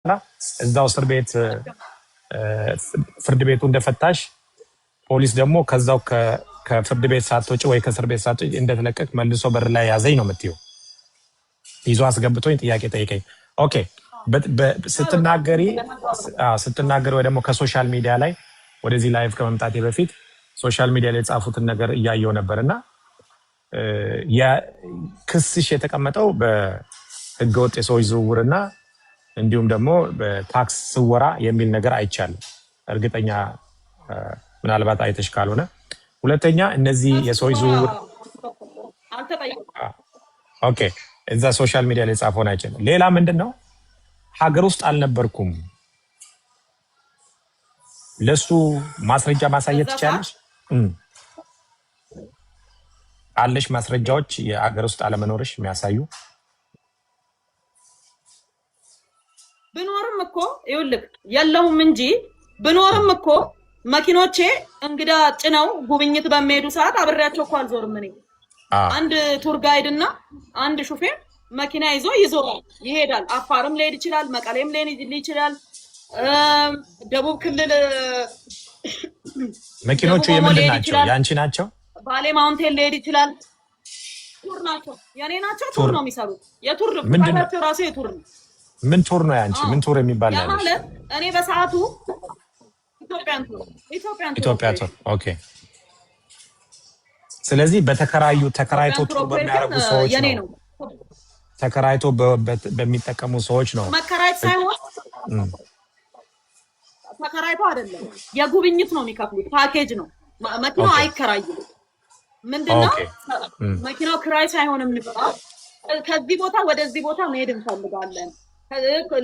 እዛው እስር ቤት ፍርድ ቤቱ እንደፈታሽ ፖሊስ ደግሞ ከዛው ከፍርድ ቤት ሳትወጪ ወይ ከእስር ቤት ሳትወጪ እንደተለቀቅ መልሶ በር ላይ ያዘኝ ነው የምትይው። ይዞ አስገብቶኝ ጥያቄ ጠይቀኝ። ኦኬ ስትናገሪ ወይ ደግሞ ከሶሻል ሚዲያ ላይ ወደዚህ ላይቭ ከመምጣቴ በፊት ሶሻል ሚዲያ ላይ የጻፉትን ነገር እያየው ነበርና ክስሽ የተቀመጠው በህገወጥ የሰዎች ዝውውርና እንዲሁም ደግሞ በታክስ ስወራ የሚል ነገር አይቻልም። እርግጠኛ ምናልባት አይተሽ ካልሆነ ሁለተኛ እነዚህ የሰዎች ዝውውር ኦኬ እዛ ሶሻል ሚዲያ ላይ ጻፈውን አይቻልም። ሌላ ምንድነው ሀገር ውስጥ አልነበርኩም ለሱ ማስረጃ ማሳየት ይቻላልሽ? አለሽ ማስረጃዎች የሀገር ውስጥ አለመኖርሽ የሚያሳዩ? ብኖርም እኮ ይኸውልህ የለውም እንጂ ብኖርም እኮ መኪኖቼ እንግዳ ጭነው ጉብኝት በሚሄዱ ሰዓት አብሬያቸው እኮ አልዞርም። እኔ አንድ ቱር ጋይድ እና አንድ ሹፌር መኪና ይዞ ይዞራል ይሄዳል። አፋርም ሊሄድ ይችላል፣ መቀሌም ሊሄድ ይችላል፣ ደቡብ ክልል መኪኖቹ የምንድን ናቸው? ያንቺ ናቸው? ባሌ ማውንቴን ሊሄድ ይችላል። ቱር ናቸው፣ የኔ ናቸው። ቱር ነው የሚሰሩት። የቱር ፍቃዳቸው ራሱ የቱር ነው። ምን ቱር ነው ያንቺ? ምን ቱር የሚባል ነው? ማለት እኔ በሰዓቱ ኢትዮጵያን ቱር። ኦኬ። ስለዚህ ተከራይቶ ቱር በሚያደርጉ ሰዎች ነው፣ ተከራይቶ በሚጠቀሙ ሰዎች ነው። መከራየት ሳይሆን ተከራይቶ አይደለም፣ የጉብኝት ነው የሚከፍሉት። ፓኬጅ ነው። መኪናው አይከራይም። ምንድነው መኪናው ክራይ ሳይሆን የምንፈራው ከዚህ ቦታ ወደዚህ ቦታ መሄድ እንፈልጋለን።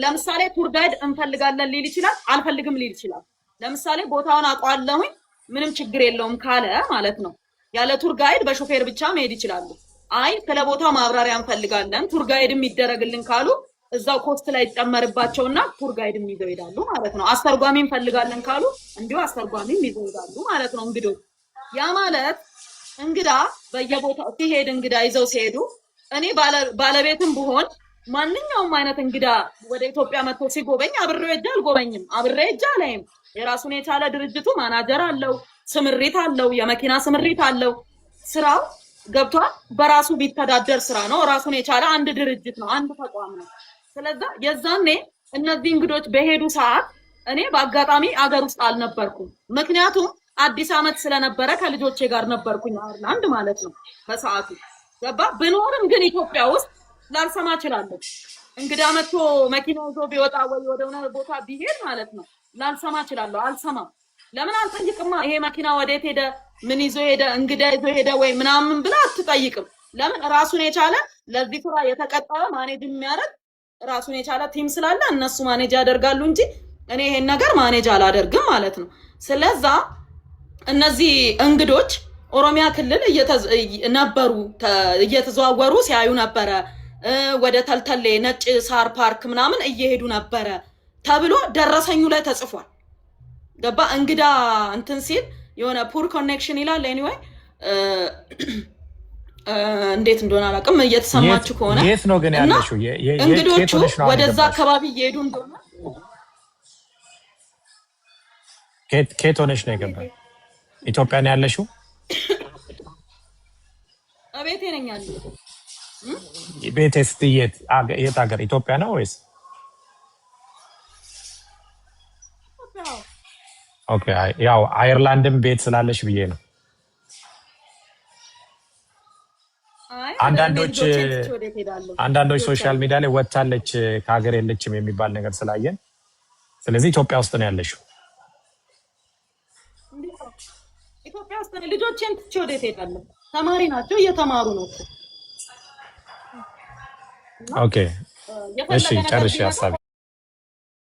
ለምሳሌ ቱር ጋይድ እንፈልጋለን ሊል ይችላል፣ አልፈልግም ሊል ይችላል። ለምሳሌ ቦታውን አውቀዋለሁኝ ምንም ችግር የለውም ካለ ማለት ነው ያለ ቱር ጋይድ በሾፌር ብቻ መሄድ ይችላሉ። አይ ስለ ቦታው ማብራሪያ እንፈልጋለን ቱር ጋይድም ይደረግልን ካሉ እዛው ኮስት ላይ ይጨመርባቸውና ቱር ጋይድም ይዘው ይሄዳሉ ማለት ነው። አስተርጓሚ እንፈልጋለን ካሉ እንዲሁ አስተርጓሚም ይዘው ይሄዳሉ ማለት ነው። እንግዲህ ያ ማለት እንግዳ በየቦታው ሲሄድ እንግዳ ይዘው ሲሄዱ እኔ ባለቤትም ብሆን ማንኛውም አይነት እንግዳ ወደ ኢትዮጵያ መጥቶ ሲጎበኝ አብሬው ሄጄ አልጎበኝም፣ አብሬ ሄጄ አላይም። የራሱን የቻለ ድርጅቱ ማናጀር አለው፣ ስምሪት አለው፣ የመኪና ስምሪት አለው። ስራው ገብቷል። በራሱ ቢተዳደር ስራ ነው። ራሱን የቻለ አንድ ድርጅት ነው፣ አንድ ተቋም ነው። ስለዚህ የዛኔ እነዚህ እንግዶች በሄዱ ሰዓት እኔ በአጋጣሚ አገር ውስጥ አልነበርኩም። ምክንያቱም አዲስ አመት ስለነበረ ከልጆቼ ጋር ነበርኩኝ አየርላንድ ማለት ነው በሰዓቱ ገባ። ብኖርም ግን ኢትዮጵያ ውስጥ ላልሰማ እችላለሁ። እንግዳ መጥቶ መኪና ይዞ ቢወጣ ወይ ወደ ሆነ ቦታ ቢሄድ ማለት ነው ላልሰማ እችላለሁ። አልሰማም። ለምን አልጠይቅማ? ይሄ መኪና ወዴት ሄደ፣ ምን ይዞ ሄደ፣ እንግዳ ይዞ ሄደ ወይ ምናምን ብላ አትጠይቅም። ለምን? ራሱን የቻለ ለዚህ ስራ የተቀጠረ ማኔጅ የሚያደርግ ራሱን የቻለ ቲም ስላለ እነሱ ማኔጅ ያደርጋሉ እንጂ እኔ ይሄን ነገር ማኔጅ አላደርግም ማለት ነው። ስለዛ እነዚህ እንግዶች ኦሮሚያ ክልል ነበሩ፣ እየተዘዋወሩ ሲያዩ ነበረ። ወደ ተልተሌ ነጭ ሳር ፓርክ ምናምን እየሄዱ ነበረ ተብሎ ደረሰኙ ላይ ተጽፏል። ገባ። እንግዳ እንትን ሲል የሆነ ፑር ኮኔክሽን ይላል። ኤኒዌይ እንዴት እንደሆነ አላውቅም። እየተሰማችሁ ከሆነ የት ነው ግን ያለሽው? እንግዶቹ ወደዛ አካባቢ እየሄዱ እንደሆነ ከየት ሆነሽ ነው የገባው? ኢትዮጵያ ነው ያለሽው? ቤቴ ነኝ ያለው። ቤቴ የት ሀገር? ኢትዮጵያ ነው ወይስ? ኦኬ። ያው አየርላንድም ቤት ስላለሽ ብዬ ነው። አንዳንዶች ሶሻል ሚዲያ ላይ ወጣለች ከሀገር የለችም የሚባል ነገር ስላየን፣ ስለዚህ ኢትዮጵያ ውስጥ ነው ያለሽው? ኢትዮጵያ ውስጥ ነው። ልጆቼን ትቼ ወዴት እሄዳለሁ? ተማሪ ናቸው፣ እየተማሩ ነው። ኦኬ እሺ፣ ጨርሼ ሀሳቤ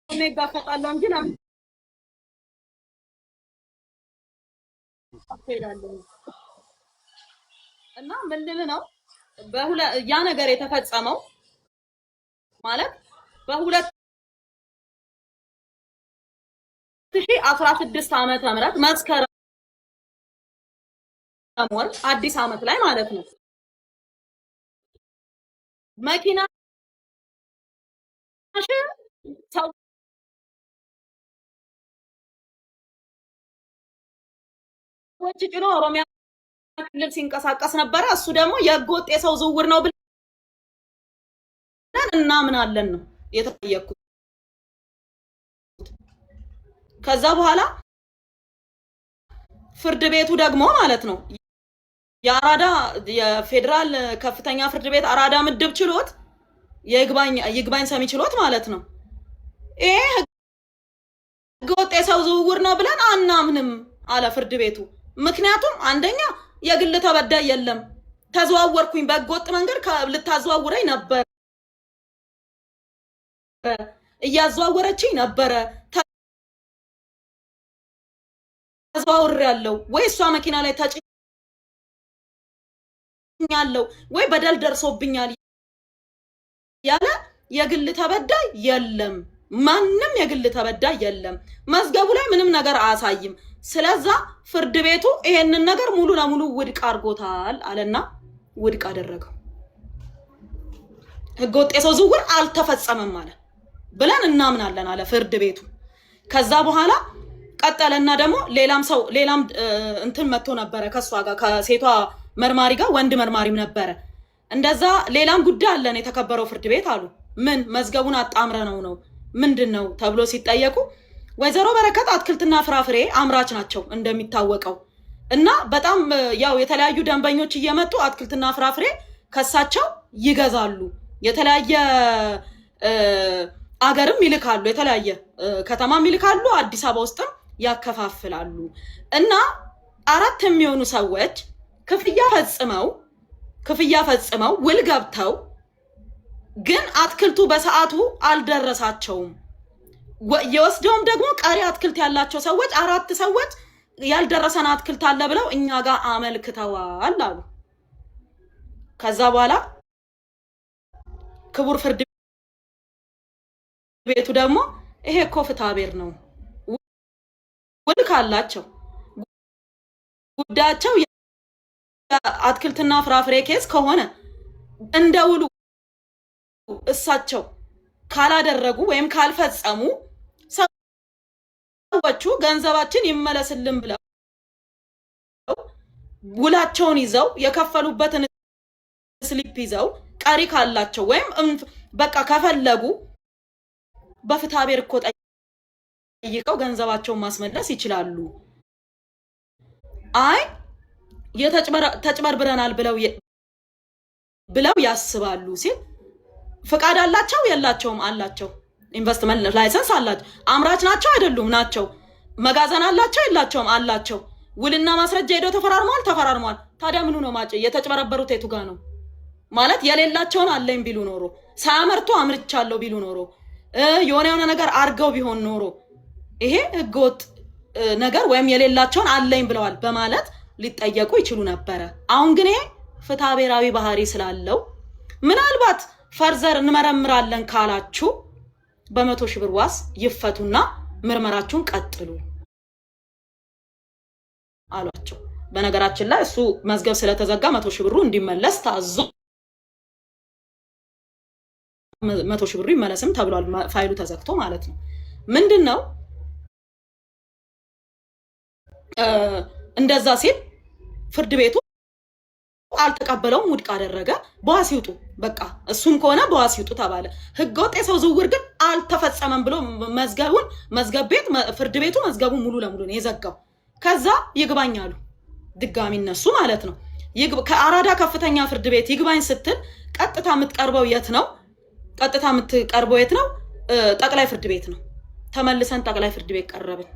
እኔ ጋር ፈጣለሁ እንጂ እና ምን ልል ነው ያ ነገር የተፈጸመው ማለት በ2016 ዓመተ ምህረት መስከረም ወር አዲስ ዓመት ላይ ማለት ነው። መኪናሽ ሰዎች ጭኖ ኦሮሚያ ክልል ሲንቀሳቀስ ነበረ። እሱ ደግሞ የህገወጥ የሰው ዝውውር ነው ብለን እናምናለን ነው የተጠየቅኩት። ከዛ በኋላ ፍርድ ቤቱ ደግሞ ማለት ነው የአራዳ የፌደራል ከፍተኛ ፍርድ ቤት አራዳ ምድብ ችሎት የይግባኝ ሰሚ ችሎት ማለት ነው ይሄ ህገወጥ የሰው ዝውውር ነው ብለን አናምንም አለ ፍርድ ቤቱ። ምክንያቱም አንደኛ የግል ተበዳይ የለም፣ ተዘዋወርኩኝ በህገወጥ መንገድ ልታዘዋውረኝ ነበር፣ እያዘዋወረችኝ ነበረ፣ ተዘዋውሬያለሁ ወይ እሷ መኪና ላይ ተጭኛለሁ ወይ በደል ደርሶብኛል ያለ የግል ተበዳይ የለም። ማንም የግል ተበዳይ የለም። መዝገቡ ላይ ምንም ነገር አያሳይም። ስለዛ ፍርድ ቤቱ ይሄንን ነገር ሙሉ ለሙሉ ውድቅ አድርጎታል አለና ውድቅ አደረገው። ህገወጥ የሰው ዝውውር አልተፈጸመም ማለት ብለን እናምናለን አለ ፍርድ ቤቱ። ከዛ በኋላ ቀጠለና ደግሞ ሌላም እንትን መጥቶ ነበረ ከሷ ጋር ከሴቷ መርማሪ ጋር ወንድ መርማሪም ነበረ። እንደዛ ሌላም ጉዳይ አለን የተከበረው ፍርድ ቤት አሉ። ምን መዝገቡን አጣምረ ነው ምንድነው ተብሎ ሲጠየቁ ወይዘሮ በረከት አትክልትና ፍራፍሬ አምራች ናቸው እንደሚታወቀው እና በጣም ያው የተለያዩ ደንበኞች እየመጡ አትክልትና ፍራፍሬ ከሳቸው ይገዛሉ። የተለያየ አገርም ይልካሉ፣ የተለያየ ከተማም ይልካሉ፣ አዲስ አበባ ውስጥም ያከፋፍላሉ። እና 4 የሚሆኑ ሰዎች ክፍያ ፈጽመው ውል ገብተው ግን አትክልቱ በሰዓቱ አልደረሳቸውም። የወስደውም ደግሞ ቀሪ አትክልት ያላቸው ሰዎች 4 ሰዎች ያልደረሰን አትክልት አለ ብለው እኛ ጋር አመልክተዋል አሉ። ከዛ በኋላ ክቡር ፍርድ ቤቱ ደግሞ ይሄ እኮ ፍትሐብሔር ነው፣ ውል ካላቸው ጉዳያቸው የአትክልትና ፍራፍሬ ኬስ ከሆነ እንደ ውሉ እሳቸው ካላደረጉ ወይም ካልፈጸሙ ሰዎቹ ገንዘባችን ይመለስልን ብለው ውላቸውን ይዘው የከፈሉበትን ስሊፕ ይዘው ቀሪ ካላቸው ወይም በቃ ከፈለጉ በፍትሐብሔር እኮ ጠይቀው ገንዘባቸውን ማስመለስ ይችላሉ። አይ ተጭበርብረናል ብለው ያስባሉ ሲል ፍቃድ አላቸው የላቸውም? አላቸው። ኢንቨስትመንት ላይሰንስ አላቸው። አምራች ናቸው አይደሉም? ናቸው። መጋዘን አላቸው የላቸውም? አላቸው። ውልና ማስረጃ ሄደው ተፈራርመዋል። ታዲያ ምኑ ነው ማጭ? የተጭበረበሩት የቱ ጋር ነው? ማለት የሌላቸውን አለኝ ቢሉ ኖሮ ሳያመርቱ አምርቻለሁ ቢሉ ኖሮ የሆነ ነገር አርገው ቢሆን ኖሮ ይሄ ህገወጥ ነገር ወይም የሌላቸውን አለኝ ብለዋል በማለት ሊጠየቁ ይችሉ ነበረ። አሁን ግን ይሄ ፍትሐብሔራዊ ባህሪ ስላለው ምናልባት ፈርዘር እንመረምራለን ካላችሁ በ100 ሺህ ብር ዋስ ይፈቱና ምርመራችሁን ቀጥሉ አሏቸው። በነገራችን ላይ እሱ መዝገብ ስለተዘጋ 100 ሺህ ብሩ እንዲመለስ ታዞ 100 ሺህ ብሩ ይመለስም ተብሏል። ፋይሉ ተዘግቶ ማለት ነው። ምንድነው እንደዛ ሲል ፍርድ ቤቱ አልተቀበለውም፣ ውድቅ አደረገ። በዋስ ይውጡ በቃ እሱም ከሆነ በዋስ ይውጡ ተባለ። ህገወጥ የሰው ዝውውር ግን አልተፈጸመም ብሎ ፍርድ ቤቱ መዝገቡን ሙሉ ለሙሉ ነው የዘጋው። ከዛ ይግባኝ አሉ ድጋሚ እነሱ ማለት ነው። ከአራዳ ከፍተኛ ፍርድ ቤት ይግባኝ ስትል ቀጥታ የምትቀርበው የት ነው? ጠቅላይ ፍርድ ቤት ነው። ተመልሰን ጠቅላይ ፍርድ ቤት ቀረብን።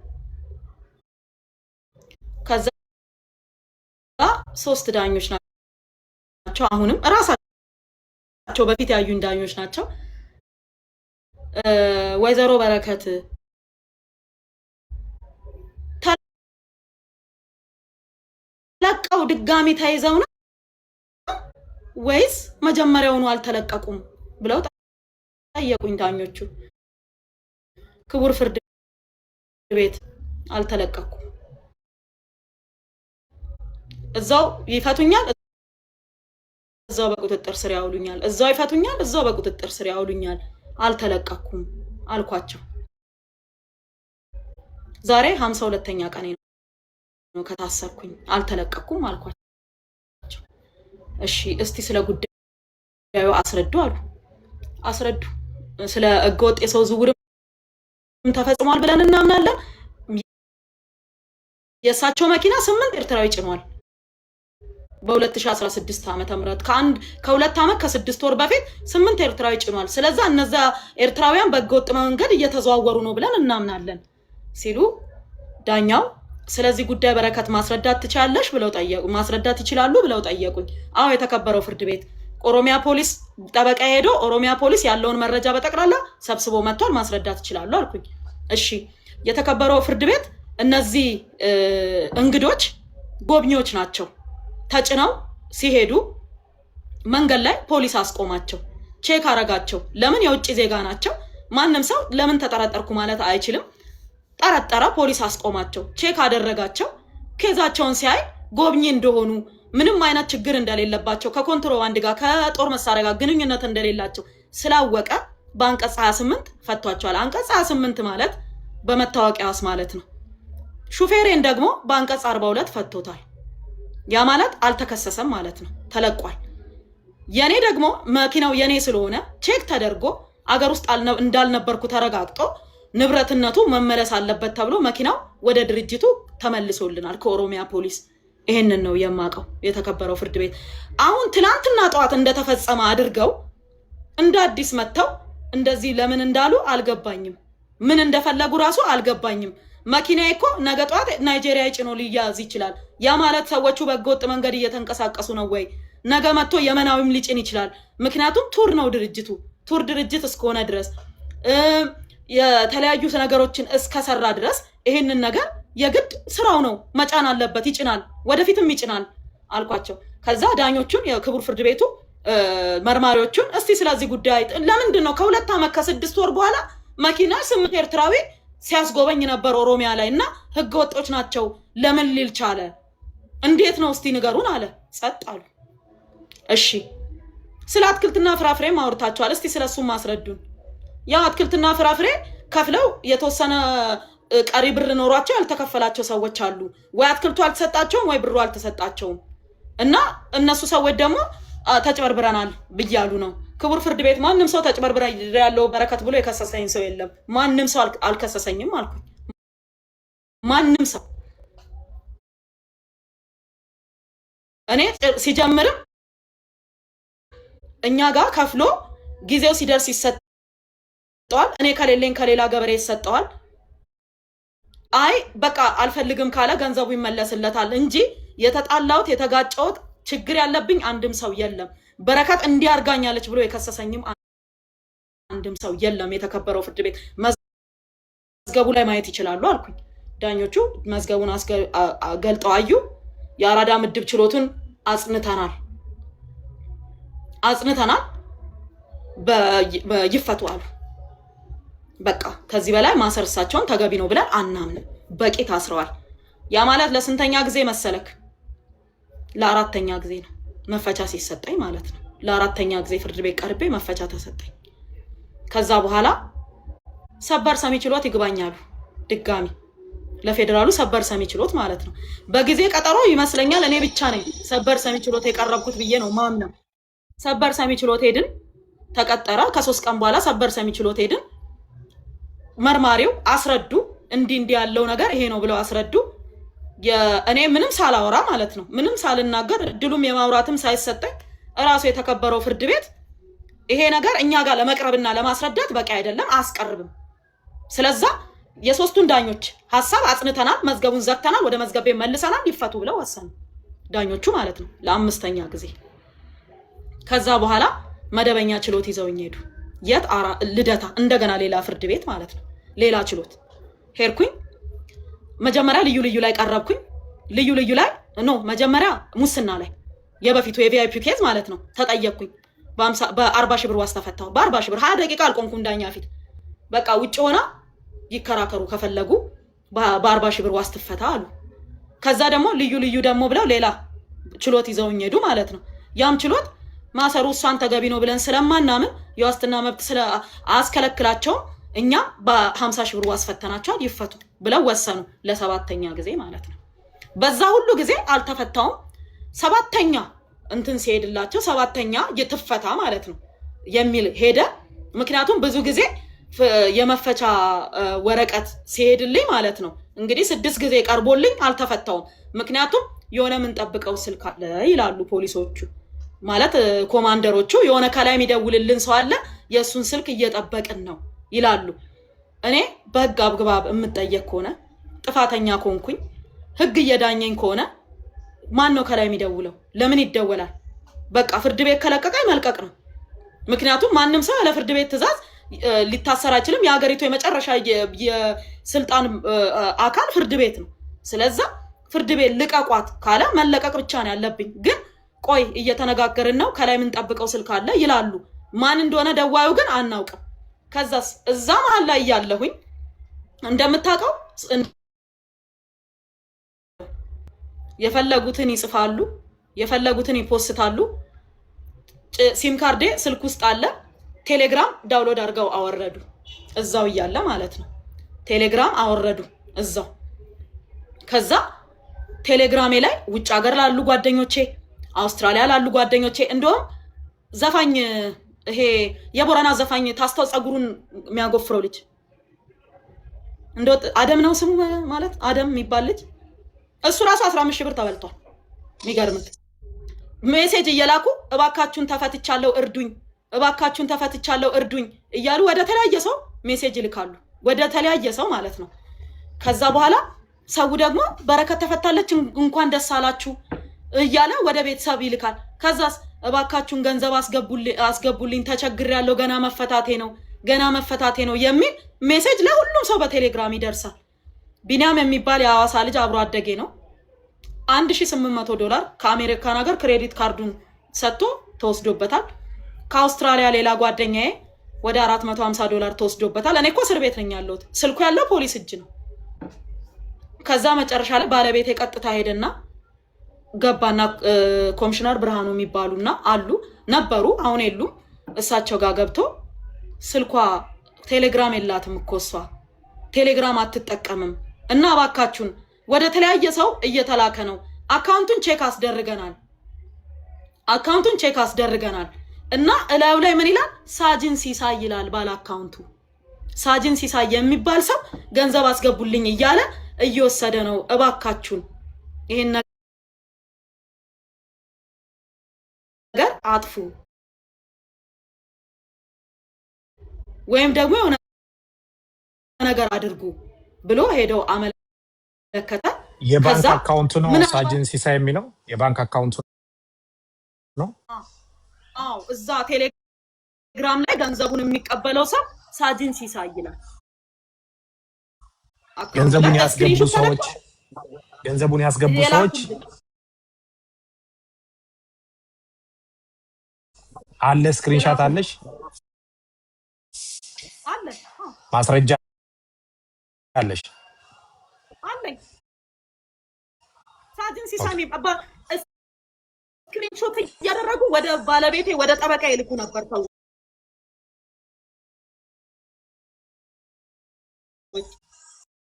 ከዛ 3 ዳኞች ናቸው። አሁንም እራሳቸው በፊት ያዩን ዳኞች ናቸው። ወይዘሮ በረከት ተለቀው ድጋሚ ተይዘው ነው ወይስ መጀመሪያውኑ አልተለቀቁም ብለው ጠየቁኝ ዳኞቹ። ክቡር ፍርድ ቤት አልተለቀቁም፣ እዛው ይፈቱኛል፣ እዛው በቁጥጥር ስር ያውሉኛል፣ እዛው ይፈቱኛል፣ እዛው በቁጥጥር ስር ያውሉኛል፣ አልተለቀኩም አልኳቸው። ዛሬ 52ኛ ቀኔ ነው ከታሰርኩኝ አልተለቀኩም አልኳቸው። እሺ እስቲ ስለ ጉዳዩ አስረዱ አሉ። አስረዱ። ስለ ህገወጥ የሰው ዝውውርም ተፈጽሟል ብለን እናምናለን። የሳቸው መኪና 8 ኤርትራዊ ጭኗል። በ2016 ዓመተ ምህረት ከሁለት ዓመት ከ6 ወር በፊት 8 ኤርትራዊ ጭኗል። ስለዚህ እነዛ ኤርትራውያን በህገወጥ መንገድ እየተዘዋወሩ ነው ብለን እናምናለን ሲሉ ዳኛው ስለዚህ ጉዳይ በረከት ማስረዳት ትችላለሽ ብለው ጠየቁ። ማስረዳት ይችላሉ ብለው ጠየቁኝ። አዎ የተከበረው ፍርድ ቤት ኦሮሚያ ፖሊስ ጠበቃ ሄዶ ኦሮሚያ ፖሊስ ያለውን መረጃ በጠቅላላ ሰብስቦ መጥቷል፣ ማስረዳት ይችላሉ አልኩኝ። እሺ የተከበረው ፍርድ ቤት እነዚህ እንግዶች ጎብኚዎች ናቸው። ተጭነው ሲሄዱ መንገድ ላይ ፖሊስ አስቆማቸው፣ ቼክ አረጋቸው። ለምን የውጭ ዜጋ ናቸው። ማንም ሰው ለምን ተጠረጠርኩ ማለት አይችልም። ጠረጠረ፣ ፖሊስ አስቆማቸው፣ ቼክ አደረጋቸው። ኬዛቸውን ሲያይ ጎብኚ እንደሆኑ ምንም አይነት ችግር እንደሌለባቸው ከኮንትሮባንድ ጋር ከጦር መሳሪያ ጋር ግንኙነት እንደሌላቸው ስላወቀ በአንቀጽ 28 ፈቷቸዋል። አንቀጽ 28 ማለት በመታወቂያስ ማለት ነው። ሹፌሬን ደግሞ በአንቀጽ 42 ፈቶታል። ያ ማለት አልተከሰሰም ማለት ነው፣ ተለቋል። የኔ ደግሞ መኪናው የኔ ስለሆነ ቼክ ተደርጎ አገር ውስጥ እንዳልነበርኩ ተረጋግጦ ንብረትነቱ መመለስ አለበት ተብሎ መኪናው ወደ ድርጅቱ ተመልሶልናል ከኦሮሚያ ፖሊስ። ይሄንን ነው የማቀው የተከበረው ፍርድ ቤት። አሁን ትናንትና ጠዋት እንደተፈጸመ አድርገው እንደ አዲስ መተው እንደዚህ ለምን እንዳሉ አልገባኝም። ምን እንደፈለጉ ራሱ አልገባኝም። መኪናዬ እኮ ነገ ጠዋት ናይጄሪያ ጭኖ ሊያዝ ይችላል። ያ ማለት ሰዎቹ በህገወጥ መንገድ እየተንቀሳቀሱ ነው ወይ? ነገ መጥቶ የመናዊም ሊጭን ይችላል። ምክንያቱም ቱር ነው ድርጅቱ። ቱር ድርጅት እስከሆነ ድረስ የተለያዩ ነገሮችን እስከሰራ ድረስ ይሄንን ነገር የግድ ስራው ነው፣ መጫን አለበት፣ ይጭናል፣ ወደፊትም ይጭናል አልኳቸው። ከዛ ዳኞቹን የክቡር ፍርድ ቤቱ መርማሪዎቹን እስቲ ስለዚህ ጉዳይ ለምንድን ነው ከ2 ዓመት ከ6 ወር በኋላ መኪና 8 ኤርትራዊ ሲያስጎበኝ ነበር ኦሮሚያ ላይ እና ህገወጦች ናቸው ለምን ሊል ቻለ? እንዴት ነው እስቲ ንገሩን አለ። ጸጥ አሉ። እሺ ስለ አትክልትና ፍራፍሬ ማውርታቸዋል፣ እስቲ ስለሱ ማስረዱን። ያ አትክልትና ፍራፍሬ ከፍለው የተወሰነ ቀሪ ብር ኖሯቸው ያልተከፈላቸው ሰዎች አሉ። ወይ አትክልቱ አልተሰጣቸውም ወይ ብሩ አልተሰጣቸውም እና እነሱ ሰዎች ደግሞ ተጭበርብረናል ብያሉ ነው። ክቡር ፍርድ ቤት ማንም ሰው ተጭበርብረ ያለው በረከት ብሎ የከሰሰኝ ሰው የለም። ማንም ሰው አልከሰሰኝም አልኩኝ። ማንም ሰው እኔ ሲጀምርም እኛ ጋር ከፍሎ ጊዜው ሲደርስ ይሰጠዋል። እኔ ከሌለኝ ከሌላ ገበሬ ይሰጠዋል። አይ በቃ አልፈልግም ካለ ገንዘቡ ይመለስለታል እንጂ የተጣላሁት የተጋጨሁት ችግር ያለብኝ አንድም ሰው የለም። በረከት እንዲያርጋኛለች ብሎ የከሰሰኝም አንድም ሰው የለም። የተከበረው ፍርድ ቤት መዝገቡ ላይ ማየት ይችላሉ አልኩኝ። ዳኞቹ መዝገቡን ገልጠው አዩ። የአራዳ ምድብ ችሎቱን አጽንተናል ይፈቱ አሉ። በቃ ከዚህ በላይ ማሰርሳቸውን ተገቢ ነው ብለን አናምንም። በቂ ታስረዋል። ያ ማለት ለስንተኛ ጊዜ መሰለክ? ለ4ኛ ጊዜ ነው መፈቻ ሲሰጠኝ ማለት ነው። ለ4ኛ ጊዜ ፍርድ ቤት ቀርቤ መፈቻ ተሰጠኝ። ከዛ በኋላ ሰበር ሰሚ ችሎት ይግባኛሉ። ድጋሚ ለፌደራሉ ሰበር ሰሚ ችሎት ማለት ነው። በጊዜ ቀጠሮ ይመስለኛል እኔ ብቻ ነኝ ሰበር ሰሚ ችሎት የቀረብኩት ብዬ ነው ማምነው። ሰበር ሰሚ ችሎት ሄድን፣ ተቀጠረ። ከ3 ቀን በኋላ ሰበር ሰሚ ችሎት ሄድን። መርማሪው አስረዱ። እንዲህ ያለው ነገር ይሄ ነው ብለው አስረዱ። እኔ ምንም ሳላወራ ማለት ነው ምንም ሳልናገር እድሉም የማውራትም ሳይሰጠኝ እራሱ የተከበረው ፍርድ ቤት ይሄ ነገር እኛ ጋር ለመቅረብና ለማስረዳት በቂ አይደለም አስቀርብም። ስለዛ የሶስቱን ዳኞች ሐሳብ አጽንተናል፣ መዝገቡን ዘግተናል፣ ወደ መዝገቤ መልሰናል፣ ይፈቱ ብለው ወሰኑ ዳኞቹ ማለት ነው ለ5ኛ ጊዜ። ከዛ በኋላ መደበኛ ችሎት ይዘውኝ ሄዱ። የት ልደታ፣ እንደገና ሌላ ፍርድ ቤት ማለት ነው ሌላ ችሎት ሄድኩኝ። መጀመሪያ ልዩ ላይ ቀረብኩኝ። ልዩ ላይ መጀመሪያ ሙስና ላይ የበፊቱ የቪአይፒ ኬዝ ማለት ነው ተጠየቅኩኝ። በ40 ሺህ ብር ዋስ ተፈታሁ። በ40 ሺህ ብር 20 ደቂቃ አልቆምኩም ዳኛ ፊት። በቃ ውጭ ሆና ይከራከሩ ከፈለጉ በ40 ሺህ ብር ዋስ ትፈታ አሉ። ከዛ ደግሞ ልዩ ደግሞ ብለው ሌላ ችሎት ይዘውኝ ሄዱ ማለት ነው። ያም ችሎት ማሰሩ እሷን ተገቢ ነው ብለን ስለማናምን የዋስትና መብት አስከለክላቸው እኛ በ50 ሺህ ብር ዋስፈተናቸዋል ይፈቱ ብለው ወሰኑ ለሰባተኛ ጊዜ ማለት ነው። በዛ ሁሉ ጊዜ አልተፈታውም። ሰባተኛ እንትን ሲሄድላቸው ሰባተኛ ይትፈታ ማለት ነው የሚል ሄደ። ምክንያቱም ብዙ ጊዜ የመፈቻ ወረቀት ሲሄድልኝ ማለት ነው እንግዲህ 6 ጊዜ ቀርቦልኝ አልተፈታውም። ምክንያቱም የሆነ ምን ጠብቀው ስልክ አለ ይላሉ ፖሊሶቹ ማለት ኮማንደሮቹ የሆነ ከላይ የሚደውልልን ሰው አለ የሱን ስልክ እየጠበቅን ነው ይላሉ። እኔ በህግ አግባብ የምጠየቅ ከሆነ ጥፋተኛ ኮንኩኝ ህግ እየዳኘኝ ከሆነ ማን ነው ከላይ የሚደውለው? ለምን ይደወላል? በቃ ፍርድ ቤት ከለቀቀኝ መልቀቅ ነው። ምክንያቱም ማንም ሰው ያለ ፍርድ ቤት ትዕዛዝ ሊታሰር አይችልም። የሀገሪቱ የመጨረሻ የስልጣን አካል ፍርድ ቤት ነው። ስለዚህ ፍርድ ቤት ልቀቋት ካለ መለቀቅ ብቻ ነው ያለብኝ። ግን ቆይ እየተነጋገርን ነው ከላይ ምን ጠብቀው ስልክ አለ ይላሉ። ማን እንደሆነ ደዋዩ ግን አናውቅም። ከዛስ እዛ መሀል ላይ ያለሁኝ እንደምታውቀው የፈለጉትን ይጽፋሉ፣ የፈለጉትን ይፖስታሉ። ሲም ካርዴ ስልክ ውስጥ አለ። ቴሌግራም ዳውንሎድ አድርገው አወረዱ እዛው እያለ ማለት ነው። ቴሌግራም አወረዱ እዛው። ከዛ ቴሌግራሜ ላይ ውጭ ሀገር ላሉ ጓደኞቼ፣ አውስትራሊያ ላሉ ጓደኞቼ እንደውም ዘፋኝ ይሄ የቦረና ዘፋኝ ታስተው ጸጉሩን የሚያጎፍረው ልጅ እንደው አደም ነው ስሙ ማለት አደም የሚባል ልጅ እሱ ራሱ 15 ሺህ ብር ተበልቷል። የሚገርምት ሜሴጅ እየላኩ እባካችሁን ተፈትቻለሁ እርዱኝ፣ እባካችሁን ተፈትቻለሁ እርዱኝ እያሉ ወደ ተለያየ ሰው ሜሴጅ ይልካሉ፣ ወደ ተለያየ ሰው ማለት ነው። ከዛ በኋላ ሰው ደግሞ በረከት ተፈታለች እንኳን ደስ አላችሁ እያለ ወደ ቤተሰብ ይልካል። ከዛስ እባካችሁን ገንዘብ አስገቡልኝ ተቸግሬያለሁ ገና መፈታቴ ነው የሚል ሜሴጅ ለሁሉም ሰው በቴሌግራም ይደርሳል። ቢኒያም የሚባል የሐዋሳ ልጅ አብሮ አደጌ ነው። $1800 ከአሜሪካን ሀገር ክሬዲት ካርዱን ሰጥቶ ተወስዶበታል። ከአውስትራሊያ ሌላ ጓደኛዬ ወደ $450 ተወስዶበታል። እኔ እኮ እስር ቤት ነኝ ያለሁት። ስልኩ ያለው ፖሊስ እጅ ነው። ከዛ መጨረሻ ላይ ባለቤቴ ቀጥታ ሄደና ገባና ኮሚሽነር ብርሃኑ የሚባሉና አሉ ነበሩ፣ አሁን የሉም። እሳቸው ጋር ገብቶ ስልኳ ቴሌግራም የላትም እኮ እሷ ቴሌግራም አትጠቀምም እና እባካችሁን ወደ ተለያየ ሰው እየተላከ ነው፣ አካውንቱን ቼክ አስደርገናል እና እላዩ ላይ ምን ይላል? ሳጅን ሲሳይ ይላል ባለ አካውንቱ። ሳጅን ሲሳይ የሚባል ሰው ገንዘብ አስገቡልኝ እያለ እየወሰደ ነው። እባካችሁን ይሄን ነገር አጥፉ ወይም ደግሞ የሆነ ነገር አድርጉ ብሎ ሄደው አመለከተ። የባንክ አካውንት ነው ሳጅን ሲሳይ የሚለው የባንክ አካውንት ነው። አዎ እዛ ቴሌግራም ላይ ገንዘቡን የሚቀበለው ሰው ሳጅን ሲሳይ ይላል። ገንዘቡን ያስገቡ ሰዎች አለ። ስክሪንሻት አለሽ? አለ። ማስረጃ አለሽ? አለኝ። ሳጅን ሲሳይ ስክሪንሾት እያደረጉ ወደ ባለቤቴ ወደ ጠበቃ ይልኩ ነበር። ሰው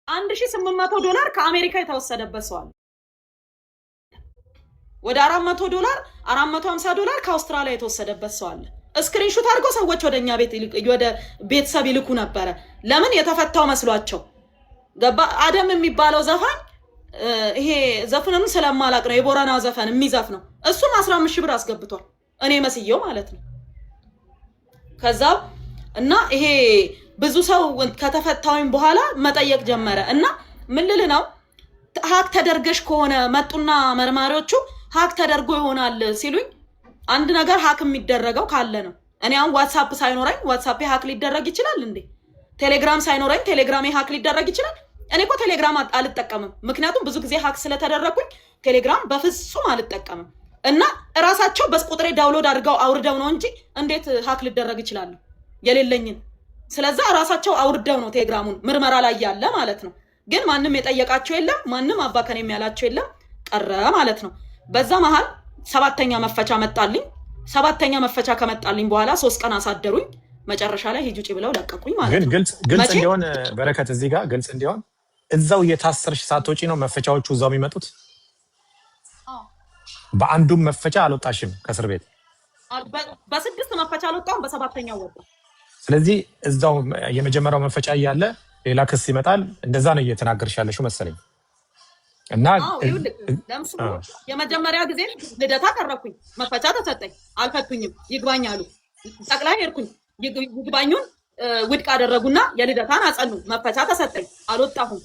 $1800 ከአሜሪካ የተወሰደበት ሰው አለ። ወደ $400 $450 ከአውስትራሊያ የተወሰደበት ሰው አለ። ስክሪንሾት አድርገው ሰዎች ወደኛ ወደ ቤተሰብ ይልኩ ነበረ። ለምን? የተፈታው መስሏቸው። ገባ? አደም የሚባለው ዘፋኝ ይሄ ዘፈኑን ስለማላቅ ነው የቦረና ዘፈን የሚዘፍነው። እሱም 15 ሺህ ብር አስገብቷል። እኔ መስየው ማለት ነው። ከዛ እና ይሄ ብዙ ሰው ከተፈታውኝ በኋላ መጠየቅ ጀመረ እና ምን ልል ነው ሀክ ተደርገሽ ከሆነ መጡና መርማሪዎቹ ሀክ ተደርጎ ይሆናል ሲሉኝ፣ አንድ ነገር ሀክ የሚደረገው ካለ ነው። እኔ አሁን ዋትስአፕ ሳይኖረኝ ዋትስአፕ ሀክ ሊደረግ ይችላል እንዴ? ቴሌግራም ሳይኖረኝ ቴሌግራም ሀክ ሊደረግ ይችላል? እኔ እኮ ቴሌግራም አልጠቀምም። ምክንያቱም ብዙ ጊዜ ሀክ ስለተደረኩኝ ቴሌግራም በፍጹም አልጠቀምም። እና እራሳቸው በቁጥሬ ዳውንሎድ አድርገው አውርደው ነው እንጂ እንዴት ሀክ ሊደረግ ይችላል የሌለኝን። ስለዚህ እራሳቸው አውርደው ነው ቴሌግራሙን ምርመራ ላይ ያለ ማለት ነው። ግን ማንም የጠየቃቸው የለም፣ ማንም አባከን የሚያላቸው የለም፣ ቀረ ማለት ነው። በዛ መሃል 7ኛ መፈቻ መጣልኝ። 7ኛ መፈቻ ከመጣልኝ በኋላ 3 ቀን አሳደሩኝ። መጨረሻ ላይ ሂጂ ውጪ ብለው ለቀቁኝ ማለት ግን ነው። ግልጽ እንዲሆን በረከት እዚህ ጋር ግልጽ እንዲሆን እዛው የታሰርሽ ሳትወጪ ነው መፈቻዎቹ እዛው የሚመጡት? በአንዱም መፈቻ አልወጣሽም ከእስር ቤት? በ6 መፈቻ አልወጣሁም፣ በ7ኛው ወጣ። ስለዚህ እዛው የመጀመሪያው መፈቻ እያለ ሌላ ክስ ይመጣል። እንደዛ ነው እየተናገርሽ ያለሽው መሰለኝ። እና ለምሳሌ የመጀመሪያ ጊዜ ልደታ ቀረብኩኝ፣ መፈቻ ተሰጠኝ፣ አልፈቱኝም፣ ይግባኝ አሉ። ጠቅላይ ሄድኩኝ፣ ይግባኙን ውድቅ አደረጉና የልደታን አጸኑ። መፈቻ ተሰጠኝ፣ አልወጣሁም።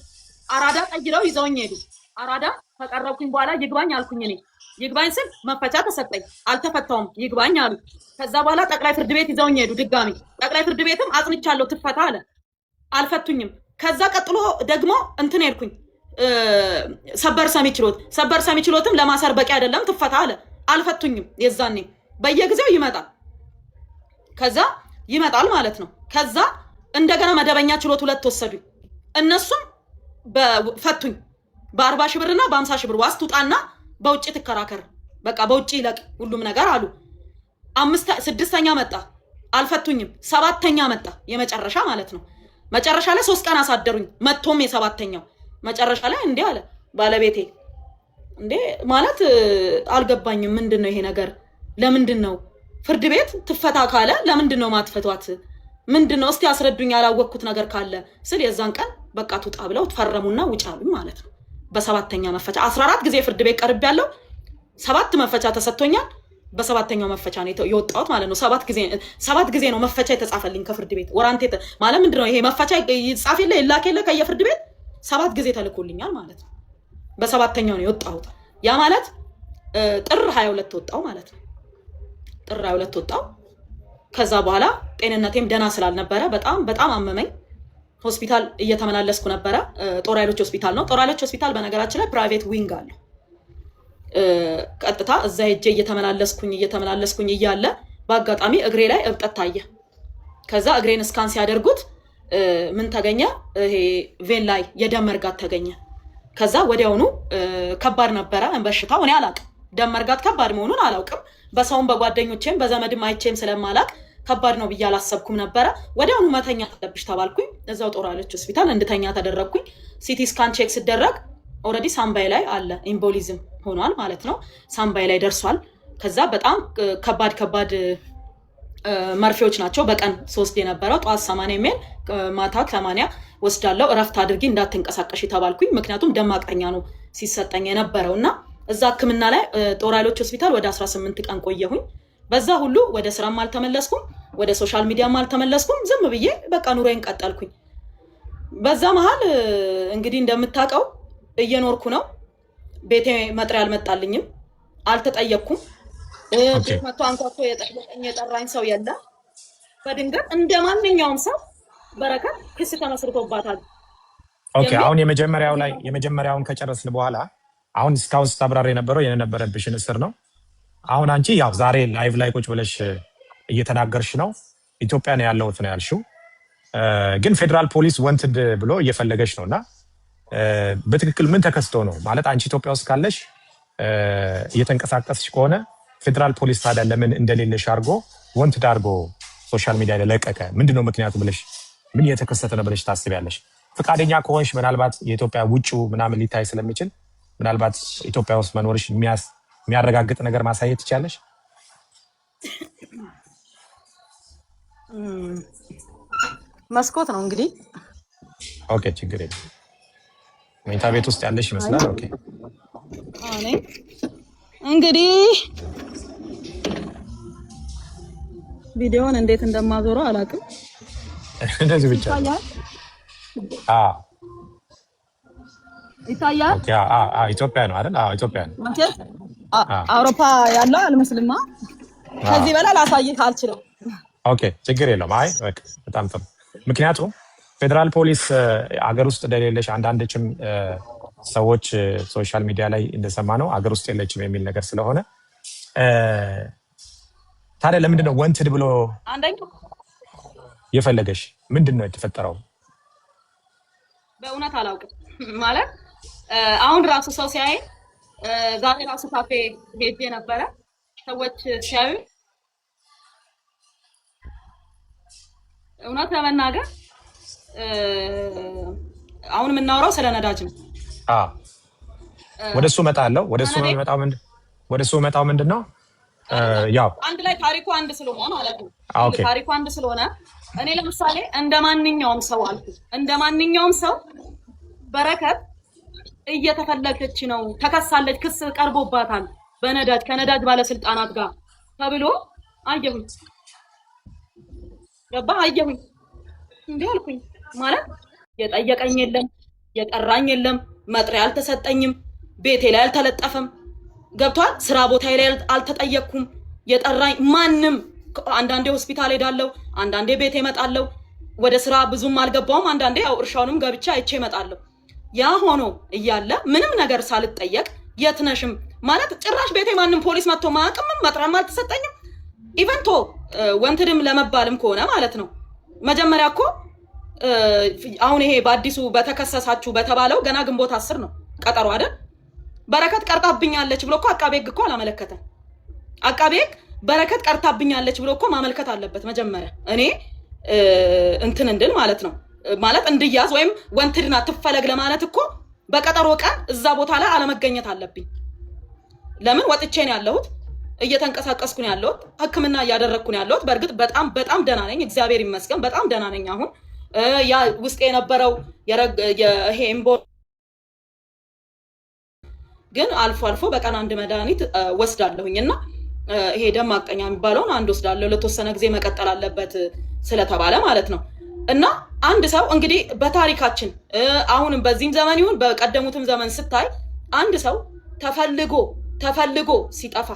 አራዳ ቀይረው ይዘውኝ ሄዱ። አራዳ ከቀረብኩኝ በኋላ ይግባኝ አልኩኝ። እኔ ይግባኝ ስል መፈቻ ተሰጠኝ፣ አልተፈታውም፣ ይግባኝ አሉ። ከዛ በኋላ ጠቅላይ ፍርድ ቤት ይዘውኝ ሄዱ ድጋሚ። ጠቅላይ ፍርድ ቤትም አጽንቻለሁ ትፈታ አለ፣ አልፈቱኝም። ከዛ ቀጥሎ ደግሞ እንትን ሄድኩኝ ሰበር ሰሚ ችሎት። ሰበር ሰሚ ችሎትም ለማሰር በቂ አይደለም ትፈታ አለ፣ አልፈቱኝም። የዛኔ በየጊዜው ከዛ ይመጣል ማለት ነው። ከዛ እንደገና መደበኛ ችሎት 2 ወሰዱኝ። እነሱም ፈቱኝ። በ40 ሺህ ብርና በ50 ሺህ ብር ዋስ ትውጣና በውጭ ትከራከር፣ በቃ በውጭ ይለቅ ሁሉም ነገር አሉ። 6ኛ መጣ፣ አልፈቱኝም። 7ኛ መጣ፣ የመጨረሻ ማለት ነው። መጨረሻ ላይ 3 ቀን አሳደሩኝ። መጥቶም የ7ኛው መጨረሻ ላይ እንዴ አለ ባለቤቴ፣ እንዴ ማለት አልገባኝም፣ ምንድነው ይሄ ነገር? ለምንድን ነው ፍርድ ቤት ትፈታ ካለ ለምንድን ነው ማትፈቷት? ምንድነው እስቲ አስረዱኝ፣ ያላወቅኩት ነገር ካለ ስል የዛን ቀን በቃ ትውጣ ብለው ተፈረሙና ውጭ አሉኝ ማለት ነው። በ7ኛ መፈቻ 14 ጊዜ ፍርድ ቤት ቀርብ ያለው 7 መፈቻ ተሰጥቶኛል። በ7ኛው መፈቻ ነው የወጣሁት ማለት ነው። 7 ጊዜ ነው መፈቻ የተጻፈልኝ ከፍርድ ቤት። ወራንቴ ማለት ምንድነው ይሄ? መፈቻ ይጻፍ የለ ይላክ የለ ከየፍርድ ቤት 7 ጊዜ ተልኮልኛል ማለት ነው። በ7ኛው ነው የወጣሁት። ያ ማለት ጥር 22 ወጣው ማለት ነው። ጥር 22 ወጣው። ከዛ በኋላ ጤንነቴም ደና ስላልነበረ በጣም አመመኝ። ሆስፒታል እየተመላለስኩ ነበረ። ጦር ኃይሎች ሆስፒታል ነው። ጦር ኃይሎች ሆስፒታል በነገራችን ላይ ፕራይቬት ዊንግ አለ። ቀጥታ እዛ ሄጄ እየተመላለስኩኝ እያለ በአጋጣሚ እግሬ ላይ እብጠት ታየ። ከዛ እግሬን ስካን ሲያደርጉት ምን ተገኘ? ይሄ ቬን ላይ የደም መርጋት ተገኘ። ከዛ ወዲያውኑ ከባድ ነበረ በሽታው። እኔ አላውቅም፣ ደም መርጋት ከባድ መሆኑን አላውቅም። በሰውም በጓደኞቼም በዘመድም አይቼም ስለማላቅ ከባድ ነው ብዬ አላሰብኩም ነበረ። ወዲያውኑ መተኛ ተደብሽ ተባልኩኝ። እዛው ጦር ኃይሎች ሆስፒታል እንድተኛ ተደረግኩኝ። ሲቲ ስካን ቼክ ሲደረግ ኦልሬዲ ሳምባይ ላይ አለ፣ ኢምቦሊዝም ሆኗል ማለት ነው። ሳምባይ ላይ ደርሷል። ከዛ በጣም ከባድ መርፌዎች ናቸው። በቀን 3 የነበረው ጠዋት 80 የሚል ማታ 80 ወስዳለው። እረፍት አድርጊ እንዳትንቀሳቀሽ ተባልኩኝ። ምክንያቱም ደም ማቅጠኛ ነው ሲሰጠኝ የነበረው እና እዛ ሕክምና ላይ ጦር ኃይሎች ሆስፒታል ወደ 18 ቀን ቆየሁኝ። በዛ ሁሉ ወደ ስራም አልተመለስኩም፣ ወደ ሶሻል ሚዲያም አልተመለስኩም። ዝም ብዬ በቃ ኑሮዬን ቀጠልኩኝ። በዛ መሀል እንግዲህ እንደምታውቀው እየኖርኩ ነው። ቤቴ መጥሪያ አልመጣልኝም፣ አልተጠየቅኩም። ቤት መጥቶ አንኳኩቶ የጠራኝ ሰው የለም። በድንገት እንደ ማንኛውም ሰው በረከት ክስ ተመስርቶባታል። ኦኬ፣ አሁን የመጀመሪያውን ከጨረስን በኋላ አሁን እስካሁን ስታብራሪ የነበረው የነበረብሽን እስር ነው። አሁን አንቺ ያው ዛሬ ላይቭ ላይ ቁጭ ብለሽ እየተናገርሽ ነው። ኢትዮጵያ ነው ያለሁት ነው ያልሽው። ግን ፌደራል ፖሊስ ወንትድ ብሎ እየፈለገሽ ነውና በትክክል ምን ተከስቶ ነው ማለት? አንቺ ኢትዮጵያ ውስጥ ካለሽ እየተንቀሳቀስሽ ከሆነ ፌደራል ፖሊስ ታዲያ ለምን እንደሌለሽ አድርጎ ወንትድ አድርጎ ሶሻል ሚዲያ ላይ ለቀቀ? ምንድነው ምክንያቱ ብለሽ ምን እየተከሰተ ነው ብለሽ ታስቢያለሽ? ፈቃደኛ ከሆንሽ ምናልባት የኢትዮጵያ ውጭው ምናምን ሊታይ ስለሚችል ምናልባት ኢትዮጵያ ውስጥ መኖርሽ የሚያረጋግጥ ነገር ማሳየት ትችያለሽ። መስኮት ነው እንግዲህ። ኦኬ፣ ችግር የለም። መኝታ ቤት ውስጥ ያለሽ ይመስላል። ኦኬ፣ እንግዲህ ቪዲዮውን እንዴት እንደማዞረው አላውቅም። እንደዚህ ብቻ ይታያል። ኢትዮጵያ ነው አይደል? ኢትዮጵያ ነው። አውሮፓ ያለው አልመስልማ። ከዚህ በላይ ላሳይህ አልችልም። ኦኬ፣ ችግር የለውም። አይ በቃ በጣም ጥሩ። ምክንያቱም ፌደራል ፖሊስ አገር ውስጥ እንደሌለሽ አንዳንዶችም ሰዎች ሶሻል ሚዲያ ላይ እንደሰማ ነው አገር ውስጥ የለችም የሚል ነገር ስለሆነ ታዲያ ለምንድን ነው ወንትድ ብሎ የፈለገሽ? ምንድን ነው የተፈጠረው? በእውነት አላውቅም። ማለት አሁን ራሱ ሰው ሲያይ ዛሬ ራሱ ካፌ ሄጄ ነበረ። ሰዎች ሲያዩ እውነት ለመናገር አሁን የምናወራው ስለ ነዳጅ ነው። ወደሱ እመጣለሁ። ወደሱ መጣው ምንድነው ያው አንድ ላይ ታሪኩ አንድ ስለሆነ ማለት ነው። ታሪኩ አንድ ስለሆነ እኔ ለምሳሌ እንደማንኛውም ሰው አልኩ፣ እንደማንኛውም ሰው በረከት እየተፈለገች ነው፣ ተከሳለች፣ ክስ ቀርቦባታል በነዳጅ ከነዳጅ ባለስልጣናት ጋር ተብሎ አየሁኝ። ገባ አየሁኝ። እንዴ አልኩኝ ማለት የጠየቀኝ የለም፣ የጠራኝ የለም፣ መጥሪያ አልተሰጠኝም፣ ቤቴ ላይ አልተለጠፈም። ገብቷል። ስራ ቦታዬ ላይ አልተጠየቅኩም። የጠራኝ ማንም አንዳንዴ ሆስፒታል ሄዳለሁ፣ አንዳንዴ ቤቴ እመጣለሁ። ወደ ስራ ብዙም አልገባውም። አንዳንዴ ያው እርሻውንም ገብቻ አይቼ እመጣለሁ። ያ ሆኖ እያለ ምንም ነገር ሳልጠየቅ የት ነሽም ማለት ጭራሽ ቤቴ ማንም ፖሊስ መጥቶ ማቅም መጥሪያም አልተሰጠኝም። ኢቨንቶ ወንትድም ለመባልም ከሆነ ማለት ነው መጀመሪያ እኮ አሁን ይሄ በአዲሱ በተከሰሳችሁ በተባለው ገና ግንቦት 10 ነው ቀጠሮ አይደል? በረከት ቀርታብኛለች ብሎ እኮ አቃቤ ሕግ እኮ አላመለከተም። አቃቤ ሕግ በረከት ቀርታብኛለች ብሎ እኮ ማመልከት አለበት መጀመሪያ። እኔ እንትን እንድል ማለት ነው ማለት እንድያዝ ወይም ወንትድና ትፈለግ ለማለት እኮ በቀጠሮ ቀን እዛ ቦታ ላይ አለመገኘት አለብኝ። ለምን ወጥቼ ነው ያለሁት፣ እየተንቀሳቀስኩ ነው ያለሁት፣ ሕክምና እያደረግኩ ነው ያለሁት። በእርግጥ በጣም ደህና ነኝ፣ እግዚአብሔር ይመስገን፣ በጣም ደህና ነኝ። አሁን ያ ውስጤ የነበረው ይሄ እምቦ ግን አልፎ አልፎ በቀን አንድ መድኃኒት ወስዳለሁኝ እና ይሄ ደም ማቅጠኛ የሚባለውን አንድ ወስዳለሁ። ለተወሰነ ጊዜ መቀጠል አለበት ስለተባለ ማለት ነው። እና አንድ ሰው እንግዲህ በታሪካችን አሁንም በዚህም ዘመን ይሁን በቀደሙትም ዘመን ስታይ አንድ ሰው ተፈልጎ ሲጠፋ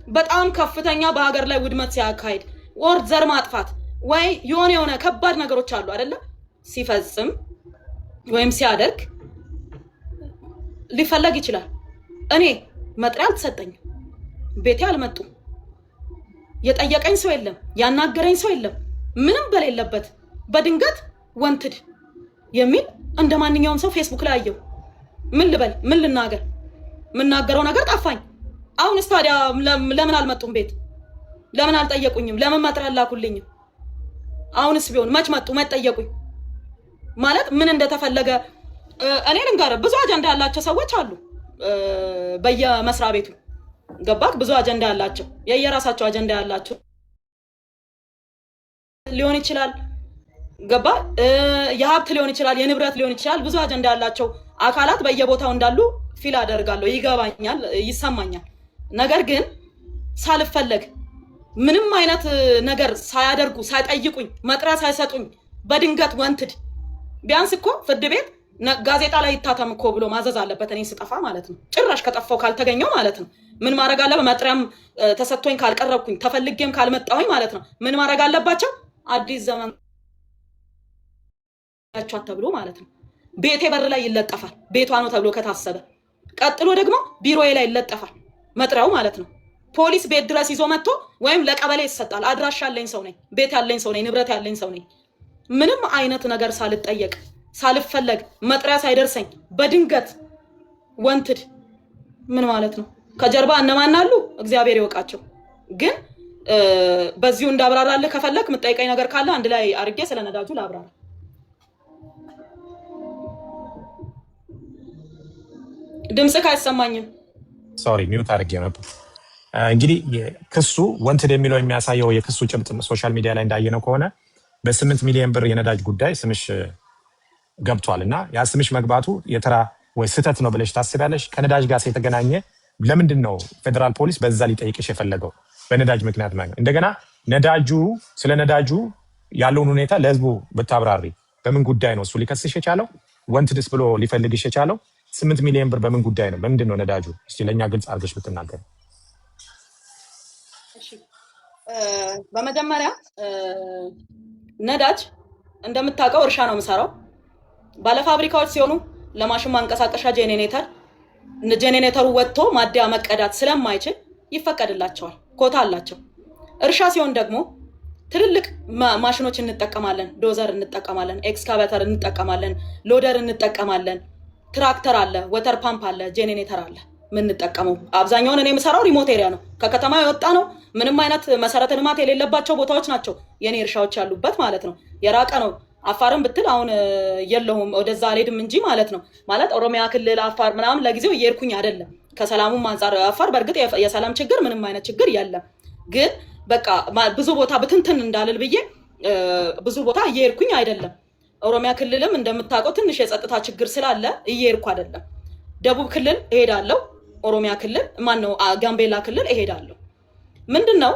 በጣም ከፍተኛ በሀገር ላይ ውድመት ሲያካሂድ ወር ዘር ማጥፋት ወይ የሆነ ከባድ ነገሮች አሉ አይደለ? ሲፈጽም ወይም ሲያደርግ ሊፈለግ ይችላል። እኔ መጥሪያ አልተሰጠኝም፣ ቤቴ አልመጡም፣ የጠየቀኝ ሰው የለም፣ ያናገረኝ ሰው የለም። ምንም በሌለበት በድንገት ወንትድ የሚል እንደ ማንኛውም ሰው ፌስቡክ ላይ አየው። ምን ልበል? ምን ልናገር? የምናገረው ነገር ጠፋኝ። አሁንስ ታዲያ ለምን አልመጡም? ቤት ለምን አልጠየቁኝም? ለምን መጥሪያ አላኩልኝም? አሁንስ ቢሆን መች መጡ? መች ጠየቁኝ? ማለት ምን እንደተፈለገ እኔ ልንገርህ። ብዙ አጀንዳ ያላቸው ሰዎች አሉ በየመስሪያ ቤቱ ገባክ? ብዙ አጀንዳ ያላቸው የየራሳቸው አጀንዳ ያላቸው ሊሆን ይችላል። ገባ? የሀብት ሊሆን ይችላል፣ የንብረት ሊሆን ይችላል። ብዙ አጀንዳ ያላቸው አካላት በየቦታው እንዳሉ ፊል አደርጋለሁ፣ ይገባኛል፣ ይሰማኛል። ነገር ግን ሳልፈለግ ምንም አይነት ነገር ሳያደርጉ ሳይጠይቁኝ መጥሪያ ሳይሰጡኝ በድንገት ወንትድ ቢያንስ እኮ ፍርድ ቤት ጋዜጣ ላይ ይታተም እኮ ብሎ ማዘዝ አለበት። እኔ ስጠፋ ማለት ነው፣ ጭራሽ ከጠፋው ካልተገኘው ማለት ነው ምን ማድረግ አለበት? መጥሪያም ተሰጥቶኝ ካልቀረብኩኝ ተፈልጌም ካልመጣሁኝ ማለት ነው ምን ማድረግ አለባቸው? አዲስ ዘመን ተብሎ ማለት ነው ቤቴ በር ላይ ይለጠፋል፣ ቤቷ ነው ተብሎ ከታሰበ። ቀጥሎ ደግሞ ቢሮዬ ላይ ይለጠፋል መጥሪያው ማለት ነው። ፖሊስ ቤት ድረስ ይዞ መጥቶ ወይም ለቀበሌ ይሰጣል። አድራሻ ያለኝ ሰው ነኝ፣ ቤት ያለኝ ሰው ነኝ፣ ንብረት ያለኝ ሰው ነኝ። ምንም አይነት ነገር ሳልጠየቅ ሳልፈለግ መጥሪያ ሳይደርሰኝ በድንገት ወንትድ ምን ማለት ነው? ከጀርባ እነማን አሉ እግዚአብሔር ይወቃቸው። ግን በዚሁ እንዳብራራልህ ከፈለክ የምጠይቀኝ ነገር ካለ አንድ ላይ አድርጌ ስለ ነዳጁ ላብራራ። ድምፅህ አይሰማኝም። ሶሪ ሚውት አድርጌ ነበር። እንግዲህ ክሱ ወንትድ የሚለው የሚያሳየው የክሱ ጭብጥ ሶሻል ሚዲያ ላይ እንዳየነው ከሆነ በ8 ሚሊዮን ብር የነዳጅ ጉዳይ ስምሽ ገብቷል እና ያ ስምሽ መግባቱ የተራ ወይ ስህተት ነው ብለሽ ታስቢያለሽ? ከነዳጅ ጋር የተገናኘ ለምንድን ነው ፌደራል ፖሊስ በዛ ሊጠይቅሽ የፈለገው? በነዳጅ ምክንያት ማለት እንደገና ስለ ነዳጁ ያለውን ሁኔታ ለህዝቡ ብታብራሪ። በምን ጉዳይ ነው እሱ ሊከስሽ የቻለው? ወንትድስ ብሎ ሊፈልግሽ የቻለው 8 ሚሊዮን ብር በምን ጉዳይ ነው? በምንድን ነው ነዳጁ? እስቲ ለእኛ ግልጽ አድርገሽ ብትናገር። በመጀመሪያ ነዳጅ እንደምታውቀው እርሻ ነው የምሰራው። ባለፋብሪካዎች ሲሆኑ ለማሽን ማንቀሳቀሻ ጄኔሬተሩ ወጥቶ ማደያ መቀዳት ስለማይችል ይፈቀድላቸዋል፣ ኮታ አላቸው። እርሻ ሲሆን ደግሞ ትልልቅ ማሽኖች እንጠቀማለን። ዶዘር እንጠቀማለን፣ ኤክስካቬተር እንጠቀማለን፣ ሎደር እንጠቀማለን፣ ትራክተር አለ፣ ወተር ፓምፕ አለ፣ ጄኔሬተር አለ። ምን ተጠቀመው አብዛኛውን እኔ የምሰራው ሪሞት ኤሪያ ነው ከከተማ የወጣ ነው ምንም አይነት መሰረተ ልማት የሌለባቸው ቦታዎች ናቸው የኔ እርሻዎች ያሉበት ማለት ነው የራቀ ነው አፋርን ብትል አሁን የለውም ወደዛ አልሄድም እንጂ ማለት ነው ማለት ኦሮሚያ ክልል አፋር ምናምን ለጊዜው እየሄድኩኝ አይደለም ከሰላሙም አንፃር አፋር በርግጥ የሰላም ችግር ምንም አይነት ችግር የለም ግን በቃ ብዙ ቦታ ብትንትን እንዳልል ብዬ ብዙ ቦታ እየሄድኩኝ አይደለም ኦሮሚያ ክልልም እንደምታውቀው ትንሽ የጸጥታ ችግር ስላለ እየሄድኩ አይደለም ደቡብ ክልል እሄዳለሁ ኦሮሚያ ክልል ማን ነው ጋምቤላ ክልል እሄዳለሁ ምንድነው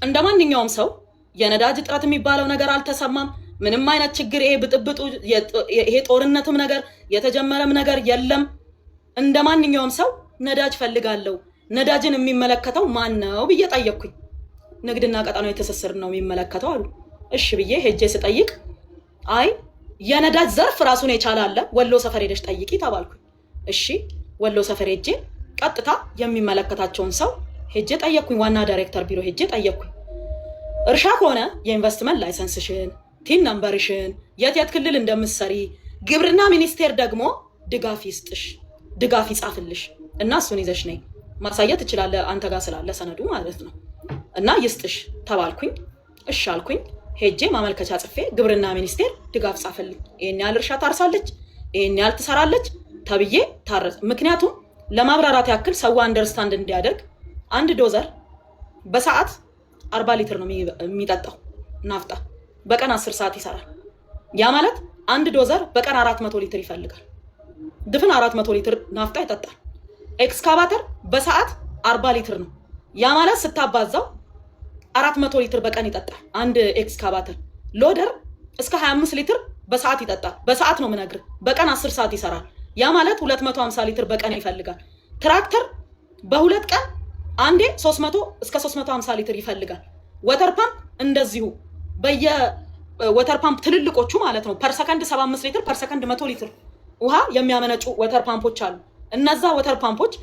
እንደማንኛውም ሰው የነዳጅ እጥረት የሚባለው ነገር አልተሰማም ምንም አይነት ችግር ይሄ ብጥብጡ ይሄ ጦርነትም ነገር የተጀመረም ነገር የለም እንደማንኛውም ሰው ነዳጅ ፈልጋለሁ ነዳጅን የሚመለከተው ማን ነው ብዬ ጠየቅኩኝ ንግድና ቀጣናዊ ትስስር ነው የሚመለከተው አሉ እሺ ብዬ ሄጄ ስጠይቅ አይ የነዳጅ ዘርፍ ራሱን የቻለ አለ ወሎ ሰፈር ሄደሽ ጠይቂ ተባልኩኝ እሺ ወሎ ሰፈር ሄጄ ቀጥታ የሚመለከታቸውን ሰው ሄጄ ጠየቅኩኝ ዋና ዳይሬክተር ቢሮ ሄጄ ጠየቅኩኝ እርሻ ከሆነ የኢንቨስትመንት ላይሰንስሽን ቲን ነምበርሽን የት ክልል እንደምትሰሪ ግብርና ሚኒስቴር ደግሞ ድጋፍ ይስጥሽ ድጋፍ ይጻፍልሽ እና እሱን ይዘሽ ነይ ማሳየት ትችላለህ አንተ ጋር ስላለ ሰነዱ ማለት ነው እና ይስጥሽ ተባልኩኝ እሺ አልኩኝ ሄጄ ማመልከቻ ጽፌ ግብርና ሚኒስቴር ድጋፍ ጻፈልኝ ይሄን ያህል እርሻ ታርሳለች ይሄን ያህል ትሰራለች ተብዬ ታረስ ምክንያቱም ለማብራራት ያክል ሰው አንደርስታንድ እንዲያደርግ አንድ ዶዘር በሰዓት 40 ሊትር ነው የሚጠጣው ናፍጣ በቀን 10 ሰዓት ይሰራል ያ ማለት አንድ ዶዘር በቀን 400 ሊትር ይፈልጋል ድፍን 400 ሊትር ናፍጣ ይጠጣል ኤክስካቫተር በሰዓት 40 ሊትር ነው ያ ማለት ስታባዛው 400 ሊትር በቀን ይጠጣል አንድ ኤክስካቫተር ሎደር እስከ 25 ሊትር በሰዓት ይጠጣል በሰዓት ነው ምነግር በቀን 10 ሰዓት ይሰራል ያ ማለት 250 ሊትር በቀን ይፈልጋል ትራክተር በሁለት ቀን አንዴ 300 እስከ 350 ሊትር ይፈልጋል ወተር ፓምፕ እንደዚሁ በየ ወተር ፓምፕ ትልልቆቹ ማለት ነው ፐር ሰከንድ 75 ሊትር ፐር ሰከንድ 100 ሊትር ውሃ የሚያመነጩ ወተር ፓምፖች አሉ እነዛ ወተር ፓምፖች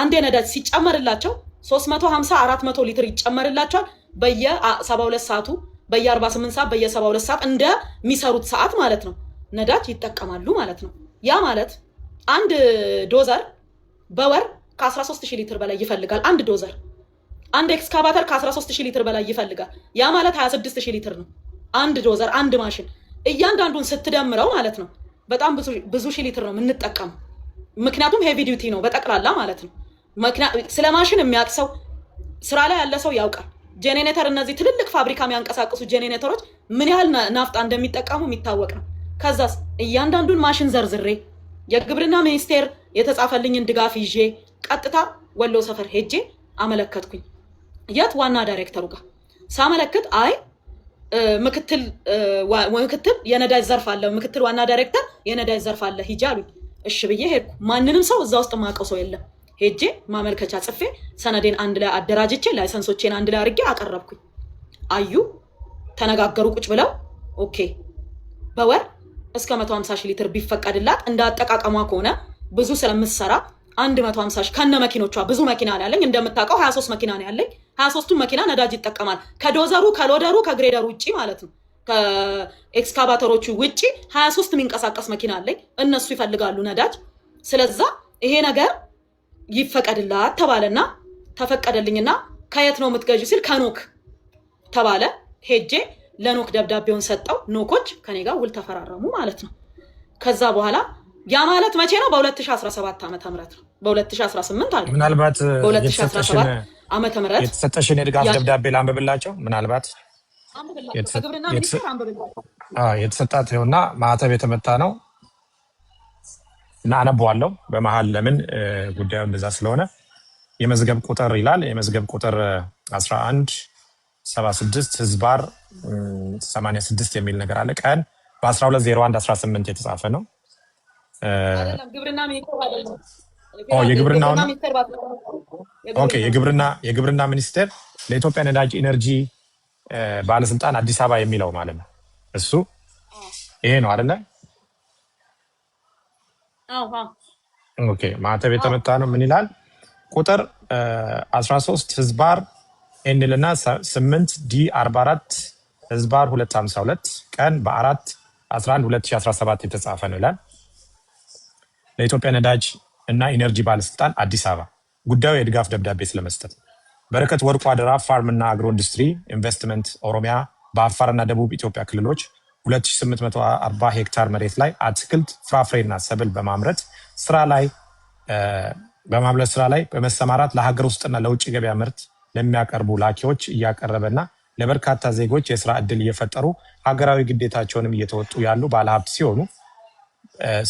አንዴ ነዳጅ ሲጨመርላቸው 350 400 ሊትር ይጨመርላቸዋል በየ 72 ሰዓቱ በየ 48 ሰዓት በየ 72 ሰዓት እንደሚሰሩት ሰዓት ማለት ነው ነዳጅ ይጠቀማሉ ማለት ነው ያ ማለት አንድ ዶዘር በወር ከ13000 ሊትር በላይ ይፈልጋል አንድ ዶዘር አንድ ኤክስካቫተር ከ13000 ሊትር በላይ ይፈልጋል ያ ማለት 26000 ሊትር ነው አንድ ዶዘር አንድ ማሽን እያንዳንዱን ስትደምረው ማለት ነው በጣም ብዙ ሺህ ሊትር ነው የምንጠቀመው ምክንያቱም ሄቪ ዲዩቲ ነው በጠቅላላ ማለት ነው ስለ ማሽን የሚያቅሰው ስራ ላይ ያለ ሰው ያውቃል ጄኔሬተር እነዚህ ትልልቅ ፋብሪካ የሚያንቀሳቅሱ ጄኔሬተሮች ምን ያህል ናፍጣ እንደሚጠቀሙ የሚታወቅ ነው ከዛስ እያንዳንዱን ማሽን ዘርዝሬ የግብርና ሚኒስቴር የተጻፈልኝን ድጋፍ ይዤ ቀጥታ ወሎ ሰፈር ሄጄ አመለከትኩኝ የት ዋና ዳይሬክተሩ ጋር ሳመለክት አይ ምክትል የነዳጅ ዘርፍ አለ ምክትል ዋና ዳይሬክተር የነዳጅ ዘርፍ አለ ሂጂ አሉኝ እሺ ብዬ ሄድኩ ማንንም ሰው እዛ ውስጥ ማቀው ሰው የለም ሄጄ ማመልከቻ ጽፌ ሰነዴን አንድ ላይ አደራጅቼ ላይሰንሶቼን አንድ ላይ አድርጌ አቀረብኩኝ አዩ ተነጋገሩ ቁጭ ብለው ኦኬ በወር እስከ 150 ሺህ ሊትር ቢፈቀድላት እንደ አጠቃቀሟ ከሆነ ብዙ ስለምትሰራ 150 ሺህ ከነ መኪኖቿ ብዙ መኪና ነው ያለኝ እንደምታውቀው 23 መኪና ነው ያለኝ 23ቱ መኪና ነዳጅ ይጠቀማል ከዶዘሩ ከሎደሩ ከግሬደሩ ውጪ ማለት ነው ከኤክስካቫተሮቹ ውጪ 23 የሚንቀሳቀስ መኪና አለኝ እነሱ ይፈልጋሉ ነዳጅ ስለዛ ይሄ ነገር ይፈቀድላት ተባለና ተፈቀደልኝና ከየት ነው የምትገዢው ሲል ከኖክ ተባለ ሄጄ ለኖክ ደብዳቤውን ሰጠው ኖኮች ከኔ ጋር ውል ተፈራረሙ ማለት ነው ከዛ በኋላ ያ ማለት መቼ ነው በ2017 ዓመተ ምህረት ነው በ2018 አይደል ምናልባት በ2017 ዓመተ ምህረት የተሰጠሽን የድጋፍ ደብዳቤ ላንብብላቸው ምናልባት ከግብርና ሚኒስቴር አንብብላቸው የተሰጣት ይኸውና ማህተብ የተመታ ነው እና አነበዋለሁ በመሃል ለምን ጉዳዩ እንደዛ ስለሆነ የመዝገብ ቁጥር ይላል የመዝገብ ቁጥር 1176 ህዝባር 86 የሚል ነገር አለ ቀን በ12/01/18 የተጻፈ ነው አይደለም ግብርና ሚኒስቴር አይደለም የግብርና ሚኒስቴር ለኢትዮጵያ ነዳጅ ኢነርጂ ባለስልጣን አዲስ አበባ የሚለው ማለት ነው እሱ ይሄ ነው አይደለ ኦኬ ማህተብ የተመታ ነው ምን ይላል ቁጥር 13 ህዝባር ኤንልና 8 ዲ 44 ህዝባር 252 ቀን በ4/11/2017 የተጻፈ ነው ይላል ለኢትዮጵያ ነዳጅ እና ኢነርጂ ባለስልጣን አዲስ አበባ ጉዳዩ የድጋፍ ደብዳቤ ስለመስጠት። በረከት ወርቁ አደራ ፋርምና አግሮ ኢንዱስትሪ ኢንቨስትመንት ኦሮሚያ በአፋርና ደቡብ ኢትዮጵያ ክልሎች 2840 ሄክታር መሬት ላይ አትክልት ፍራፍሬና ሰብል በማምረት ስራ ላይ በመሰማራት ለሀገር ውስጥና ለውጭ ገበያ ምርት ለሚያቀርቡ ላኪዎች እያቀረበና ለበርካታ ዜጎች የስራ ዕድል እየፈጠሩ ሀገራዊ ግዴታቸውንም እየተወጡ ያሉ ባለሀብት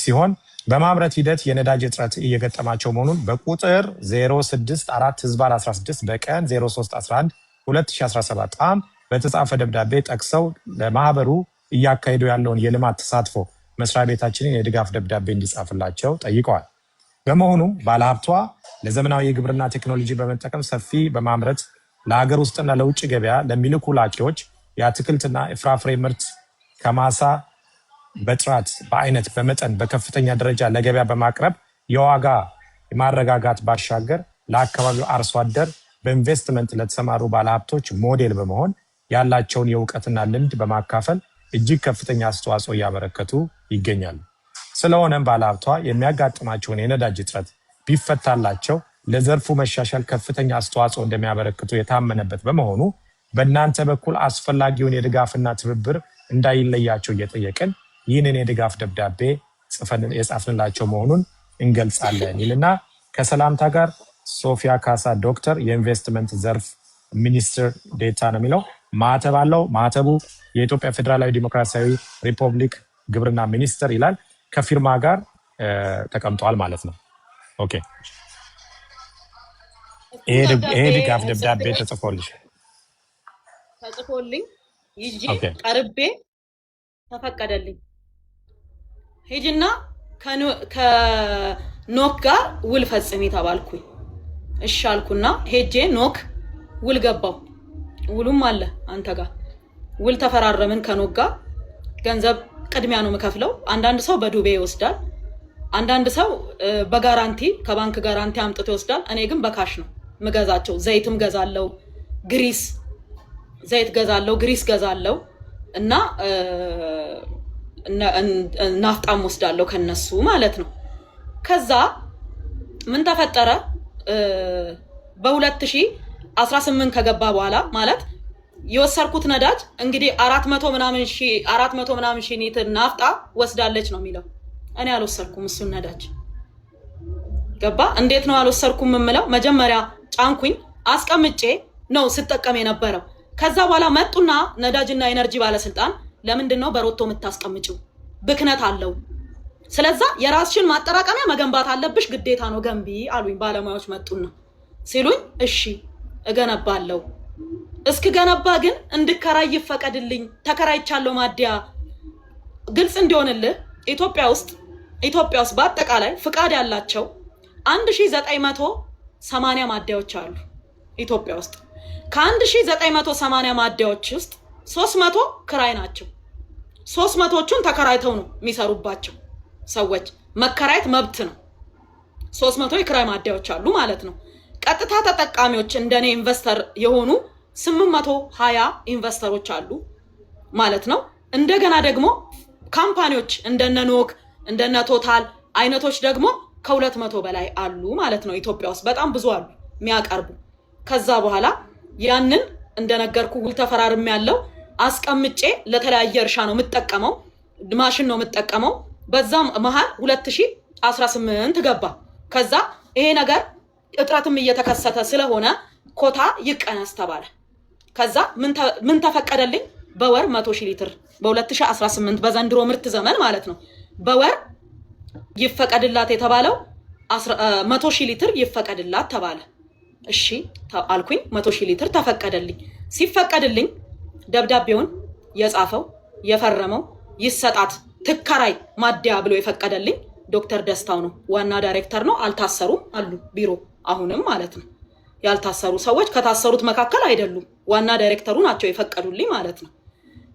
ሲሆን በማምረት ሂደት የነዳጅ እጥረት እየገጠማቸው መሆኑን በቁጥር 064/16 በቀን 03/11/2017 ዓ.ም በተጻፈ ደብዳቤ ጠቅሰው ለማህበሩ እያካሄዱ ያለውን የልማት ተሳትፎ መስሪያ ቤታችንን የድጋፍ ደብዳቤ እንዲጻፍላቸው ጠይቀዋል። በመሆኑም ባለሀብቷ ለዘመናዊ የግብርና ቴክኖሎጂ በመጠቀም ሰፊ በማምረት ለሀገር ውስጥና ለውጭ ገበያ ለሚልኩ ላኪዎች የአትክልትና የፍራፍሬ ምርት ከማሳ በጥራት በአይነት በመጠን በከፍተኛ ደረጃ ለገበያ በማቅረብ የዋጋ ማረጋጋት ባሻገር ለአካባቢው አርሶ አደር በኢንቨስትመንት ለተሰማሩ ባለሀብቶች ሞዴል በመሆን ያላቸውን የእውቀትና ልምድ በማካፈል እጅግ ከፍተኛ አስተዋጽኦ እያበረከቱ ይገኛሉ። ስለሆነም ባለሀብቷ የሚያጋጥማቸውን የነዳጅ እጥረት ቢፈታላቸው ለዘርፉ መሻሻል ከፍተኛ አስተዋጽኦ እንደሚያበረክቱ የታመነበት በመሆኑ በእናንተ በኩል አስፈላጊውን የድጋፍና ትብብር እንዳይለያቸው እየጠየቅን ይህንን የድጋፍ ደብዳቤ የጻፍንላቸው መሆኑን እንገልጻለን ይልና ከሰላምታ ጋር ሶፊያ ካሳ ዶክተር የኢንቨስትመንት ዘርፍ ሚኒስትር ዴታ ነው የሚለው ማተብ አለው። ማተቡ የኢትዮጵያ ፌዴራላዊ ዲሞክራሲያዊ ሪፐብሊክ ግብርና ሚኒስቴር ይላል። ከፊርማ ጋር ተቀምጧል ማለት ነው። ኦኬ ይሄ ድጋፍ ደብዳቤ ተጽፎልኝ ይዤ ቀርቤ ተፈቀደልኝ። ሄጅና ከኖክ ጋር ውል ፈጽሚ ተባልኩኝ። እሺ አልኩና ሄጄ ኖክ ውል ገባው። ውሉም አለ አንተ ጋር ውል ተፈራረምን። ከኖክ ጋር ገንዘብ ቅድሚያ ነው የምከፍለው። አንዳንድ ሰው በዱቤ ይወስዳል፣ አንዳንድ ሰው በጋራንቲ ከባንክ ጋራንቲ አምጥቶ ይወስዳል። እኔ ግን በካሽ ነው ምገዛቸው። ዘይትም ገዛለው፣ ዘይት ገዛለው፣ ግሪስ ገዛለው እና ናፍጣም ወስዳለው ከነሱ ማለት ነው። ከዛ ምን ተፈጠረ? በ2018 ከገባ በኋላ ማለት የወሰርኩት ነዳጅ እንግዲህ 400 ምናምን ሺህ ሊትር ናፍጣ ወስዳለች ነው የሚለው። እኔ አልወሰርኩም እሱን ነዳጅ። ገባ? እንዴት ነው አልወሰርኩም የምለው? መጀመሪያ ጫንኩኝ አስቀምጬ ነው ስጠቀም የነበረው። ከዛ በኋላ መጡና ነዳጅና ኤነርጂ ባለስልጣን ለምንድን ነው በሮቶ የምታስቀምጪው? ብክነት አለው። ስለዛ የራስሽን ማጠራቀሚያ መገንባት አለብሽ፣ ግዴታ ነው ገንቢ አሉኝ። ባለሙያዎች መጡና ሲሉኝ እሺ እገነባለሁ። እስክገነባ ግን እንድከራይ ይፈቀድልኝ። ተከራይቻለሁ ማደያ። ግልጽ እንዲሆንልህ ኢትዮጵያ ውስጥ በአጠቃላይ ፍቃድ ያላቸው 1980 ማደያዎች አሉ ኢትዮጵያ ውስጥ። ከ1980 ማደያዎች ውስጥ 300 ክራይ ናቸው። 300ቹን ተከራይተው ነው የሚሰሩባቸው ሰዎች። መከራየት መብት ነው። 300 የክራይ ማደያዎች አሉ ማለት ነው። ቀጥታ ተጠቃሚዎች እንደኔ ኢንቨስተር የሆኑ 820 ኢንቨስተሮች አሉ ማለት ነው። እንደገና ደግሞ ካምፓኒዎች እንደነ ኖክ እንደነ ቶታል አይነቶች ደግሞ ከ200 በላይ አሉ ማለት ነው። ኢትዮጵያ ውስጥ በጣም ብዙ አሉ የሚያቀርቡ። ከዛ በኋላ ያንን እንደነገርኩ ውል ተፈራርም ያለው አስቀምጬ ለተለያየ እርሻ ነው የምጠቀመው፣ ማሽን ነው የምጠቀመው። በዛም መሃል 2018 ገባ። ከዛ ይሄ ነገር እጥረትም እየተከሰተ ስለሆነ ኮታ ይቀነስ ተባለ። ከዛ ምን ተፈቀደልኝ? በወር 100,000 ሊትር በ2018 በዘንድሮ ምርት ዘመን ማለት ነው በወር ይፈቀድላት የተባለው 100,000 ሊትር ይፈቀድላት ተባለ። እሺ አልኩኝ። 100,000 ሊትር ተፈቀደልኝ። ሲፈቀድልኝ ደብዳቤውን የጻፈው የፈረመው ይሰጣት ትከራይ ማደያ ብሎ የፈቀደልኝ ዶክተር ደስታው ነው። ዋና ዳይሬክተር ነው። አልታሰሩም አሉ ቢሮ አሁንም ማለት ነው። ያልታሰሩ ሰዎች ከታሰሩት መካከል አይደሉም። ዋና ዳይሬክተሩ ናቸው የፈቀዱልኝ ማለት ነው።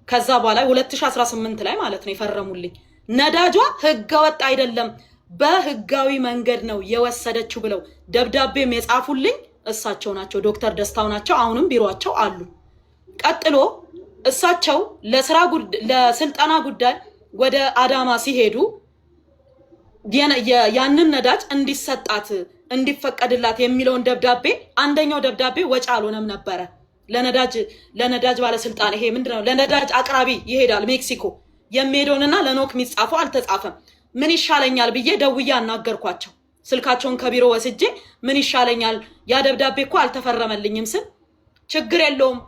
ከዛ በኋላ 2018 ላይ ማለት ነው የፈረሙልኝ። ነዳጇ ህገወጥ አይደለም በህጋዊ መንገድ ነው የወሰደችው ብለው ደብዳቤም የጻፉልኝ እሳቸው ናቸው። ዶክተር ደስታው ናቸው። አሁንም ቢሮአቸው አሉ። ቀጥሎ እሳቸው ለስልጠና ጉዳይ ወደ አዳማ ሲሄዱ ያንን ነዳጅ እንዲሰጣት እንዲፈቀድላት የሚለውን ደብዳቤ አንደኛው ደብዳቤ ወጪ አልሆነም ነበር ለነዳጅ ባለስልጣን ይሄ ምንድነው ለነዳጅ አቅራቢ ይሄዳል ሜክሲኮ የሚሄደውንና ለኖክ የሚጻፈው አልተጻፈም ምን ይሻለኛል ብዬ ደውዬ አናገርኳቸው ስልካቸውን ከቢሮ ወስጄ ምን ይሻለኛል ያ ደብዳቤ እኮ አልተፈረመልኝም ስል ችግር የለውም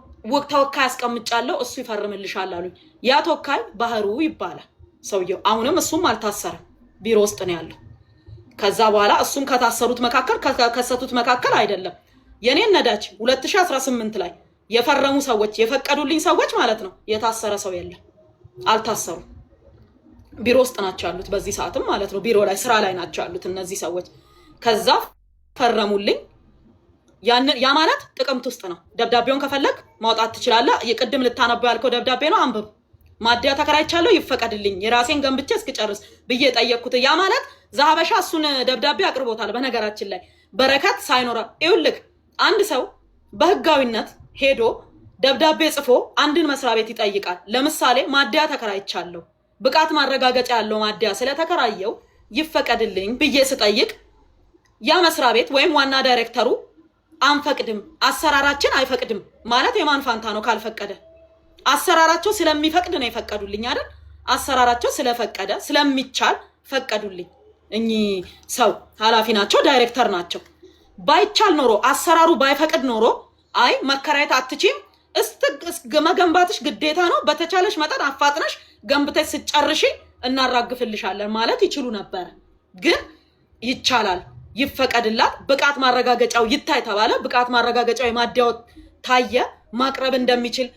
ተወካይ አስቀምጫለሁ እሱ ይፈርምልሻል አሉኝ ያ ተወካይ ባህሩ ይባላል ሰውየው አሁንም እሱም አልታሰረም ቢሮ ውስጥ ነው ያለው ከዛ በኋላ እሱም ከታሰሩት መካከል ከከሰቱት መካከል አይደለም የኔን ነዳጅ 2018 ላይ የፈረሙ ሰዎች የፈቀዱልኝ ሰዎች ማለት ነው የታሰረ ሰው የለም አልታሰሩ ቢሮ ውስጥ ናቸው ያሉት በዚህ ሰዓትም ማለት ነው ቢሮ ላይ ስራ ላይ ናቸው ያሉት እነዚህ ሰዎች ከዛ ፈረሙልኝ ያ ማለት ጥቅምት ውስጥ ነው ደብዳቤውን ከፈለክ ማውጣት ትችላለህ የቅድም ልታነበው ያልከው ደብዳቤ ነው አንብብ ማዲያ ተከራይቻለሁ ይፈቀድልኝ የራሴን ገንብቼ እስከጨርስ ብዬ ጠየቅኩት ያ ማለት ዛሀበሻ እሱን ደብዳቤ አቅርቦታል በነገራችን ላይ በረከት ሳይኖር ይውልክ አንድ ሰው በህጋዊነት ሄዶ ደብዳቤ ጽፎ አንድን መስሪያ ቤት ይጠይቃል ለምሳሌ ማዲያ ተከራይቻለሁ ብቃት ማረጋገጫ ያለው ማዲያ ስለተከራየው ይፈቀድልኝ ብዬ ስጠይቅ ያ መስሪያ ቤት ወይም ዋና ዳይሬክተሩ አንፈቅድም አሰራራችን አይፈቅድም ማለት የማን ፋንታ ነው ካልፈቀደ አሰራራቸው ስለሚፈቅድ ነው የፈቀዱልኝ አይደል አሰራራቸው ስለፈቀደ ስለሚቻል ፈቀዱልኝ እኚ ሰው ኃላፊ ናቸው ዳይሬክተር ናቸው ባይቻል ኖሮ አሰራሩ ባይፈቅድ ኖሮ አይ መከራየት አትችይም መገንባትሽ ግዴታ ነው በተቻለሽ መጠን አፋጥነሽ ገንብተሽ ስጨርሺ እናራግፍልሻለን ማለት ይችሉ ነበር ግን ይቻላል ይፈቀድላት ብቃት ማረጋገጫው ይታይ ተባለ ብቃት ማረጋገጫው የማዲያው ታየ ማቅረብ እንደሚችል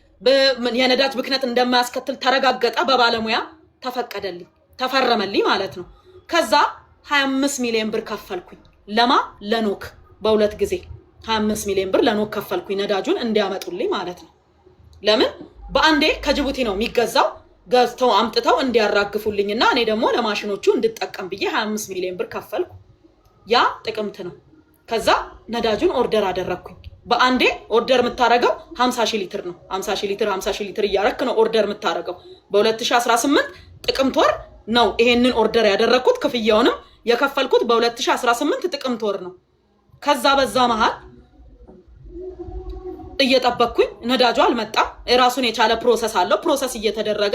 የነዳጅ ብክነት እንደማያስከትል ተረጋገጠ በባለሙያ ተፈቀደልኝ ተፈረመልኝ ማለት ነው ከዛ 25 ሚሊዮን ብር ከፈልኩኝ ለኖክ በሁለት ጊዜ 25 ሚሊዮን ብር ለኖክ ከፈልኩኝ ነዳጁን እንዲያመጡልኝ ማለት ነው ለምን በአንዴ ከጅቡቲ ነው የሚገዛው ገዝተው አምጥተው እንዲያራግፉልኝና እኔ ደግሞ ለማሽኖቹ እንድጠቀም ብዬ 25 ሚሊዮን ብር ከፈልኩ ያ ጥቅምት ነው ከዛ ነዳጁን ኦርደር አደረኩኝ በአንዴ ኦርደር የምታረገው 50 ሊትር ነው 50 ሊትር እያረክ ነው ኦርደር የምታረገው በ2018 ጥቅምት ወር ነው ይሄንን ኦርደር ያደረኩት ክፍያውንም የከፈልኩት በ2018 ጥቅምት ወር ነው ከዛ በዛ መሃል እየጠበቅኩኝ ነዳጁ አልመጣም የራሱን የቻለ ፕሮሰስ አለው ፕሮሰስ እየተደረገ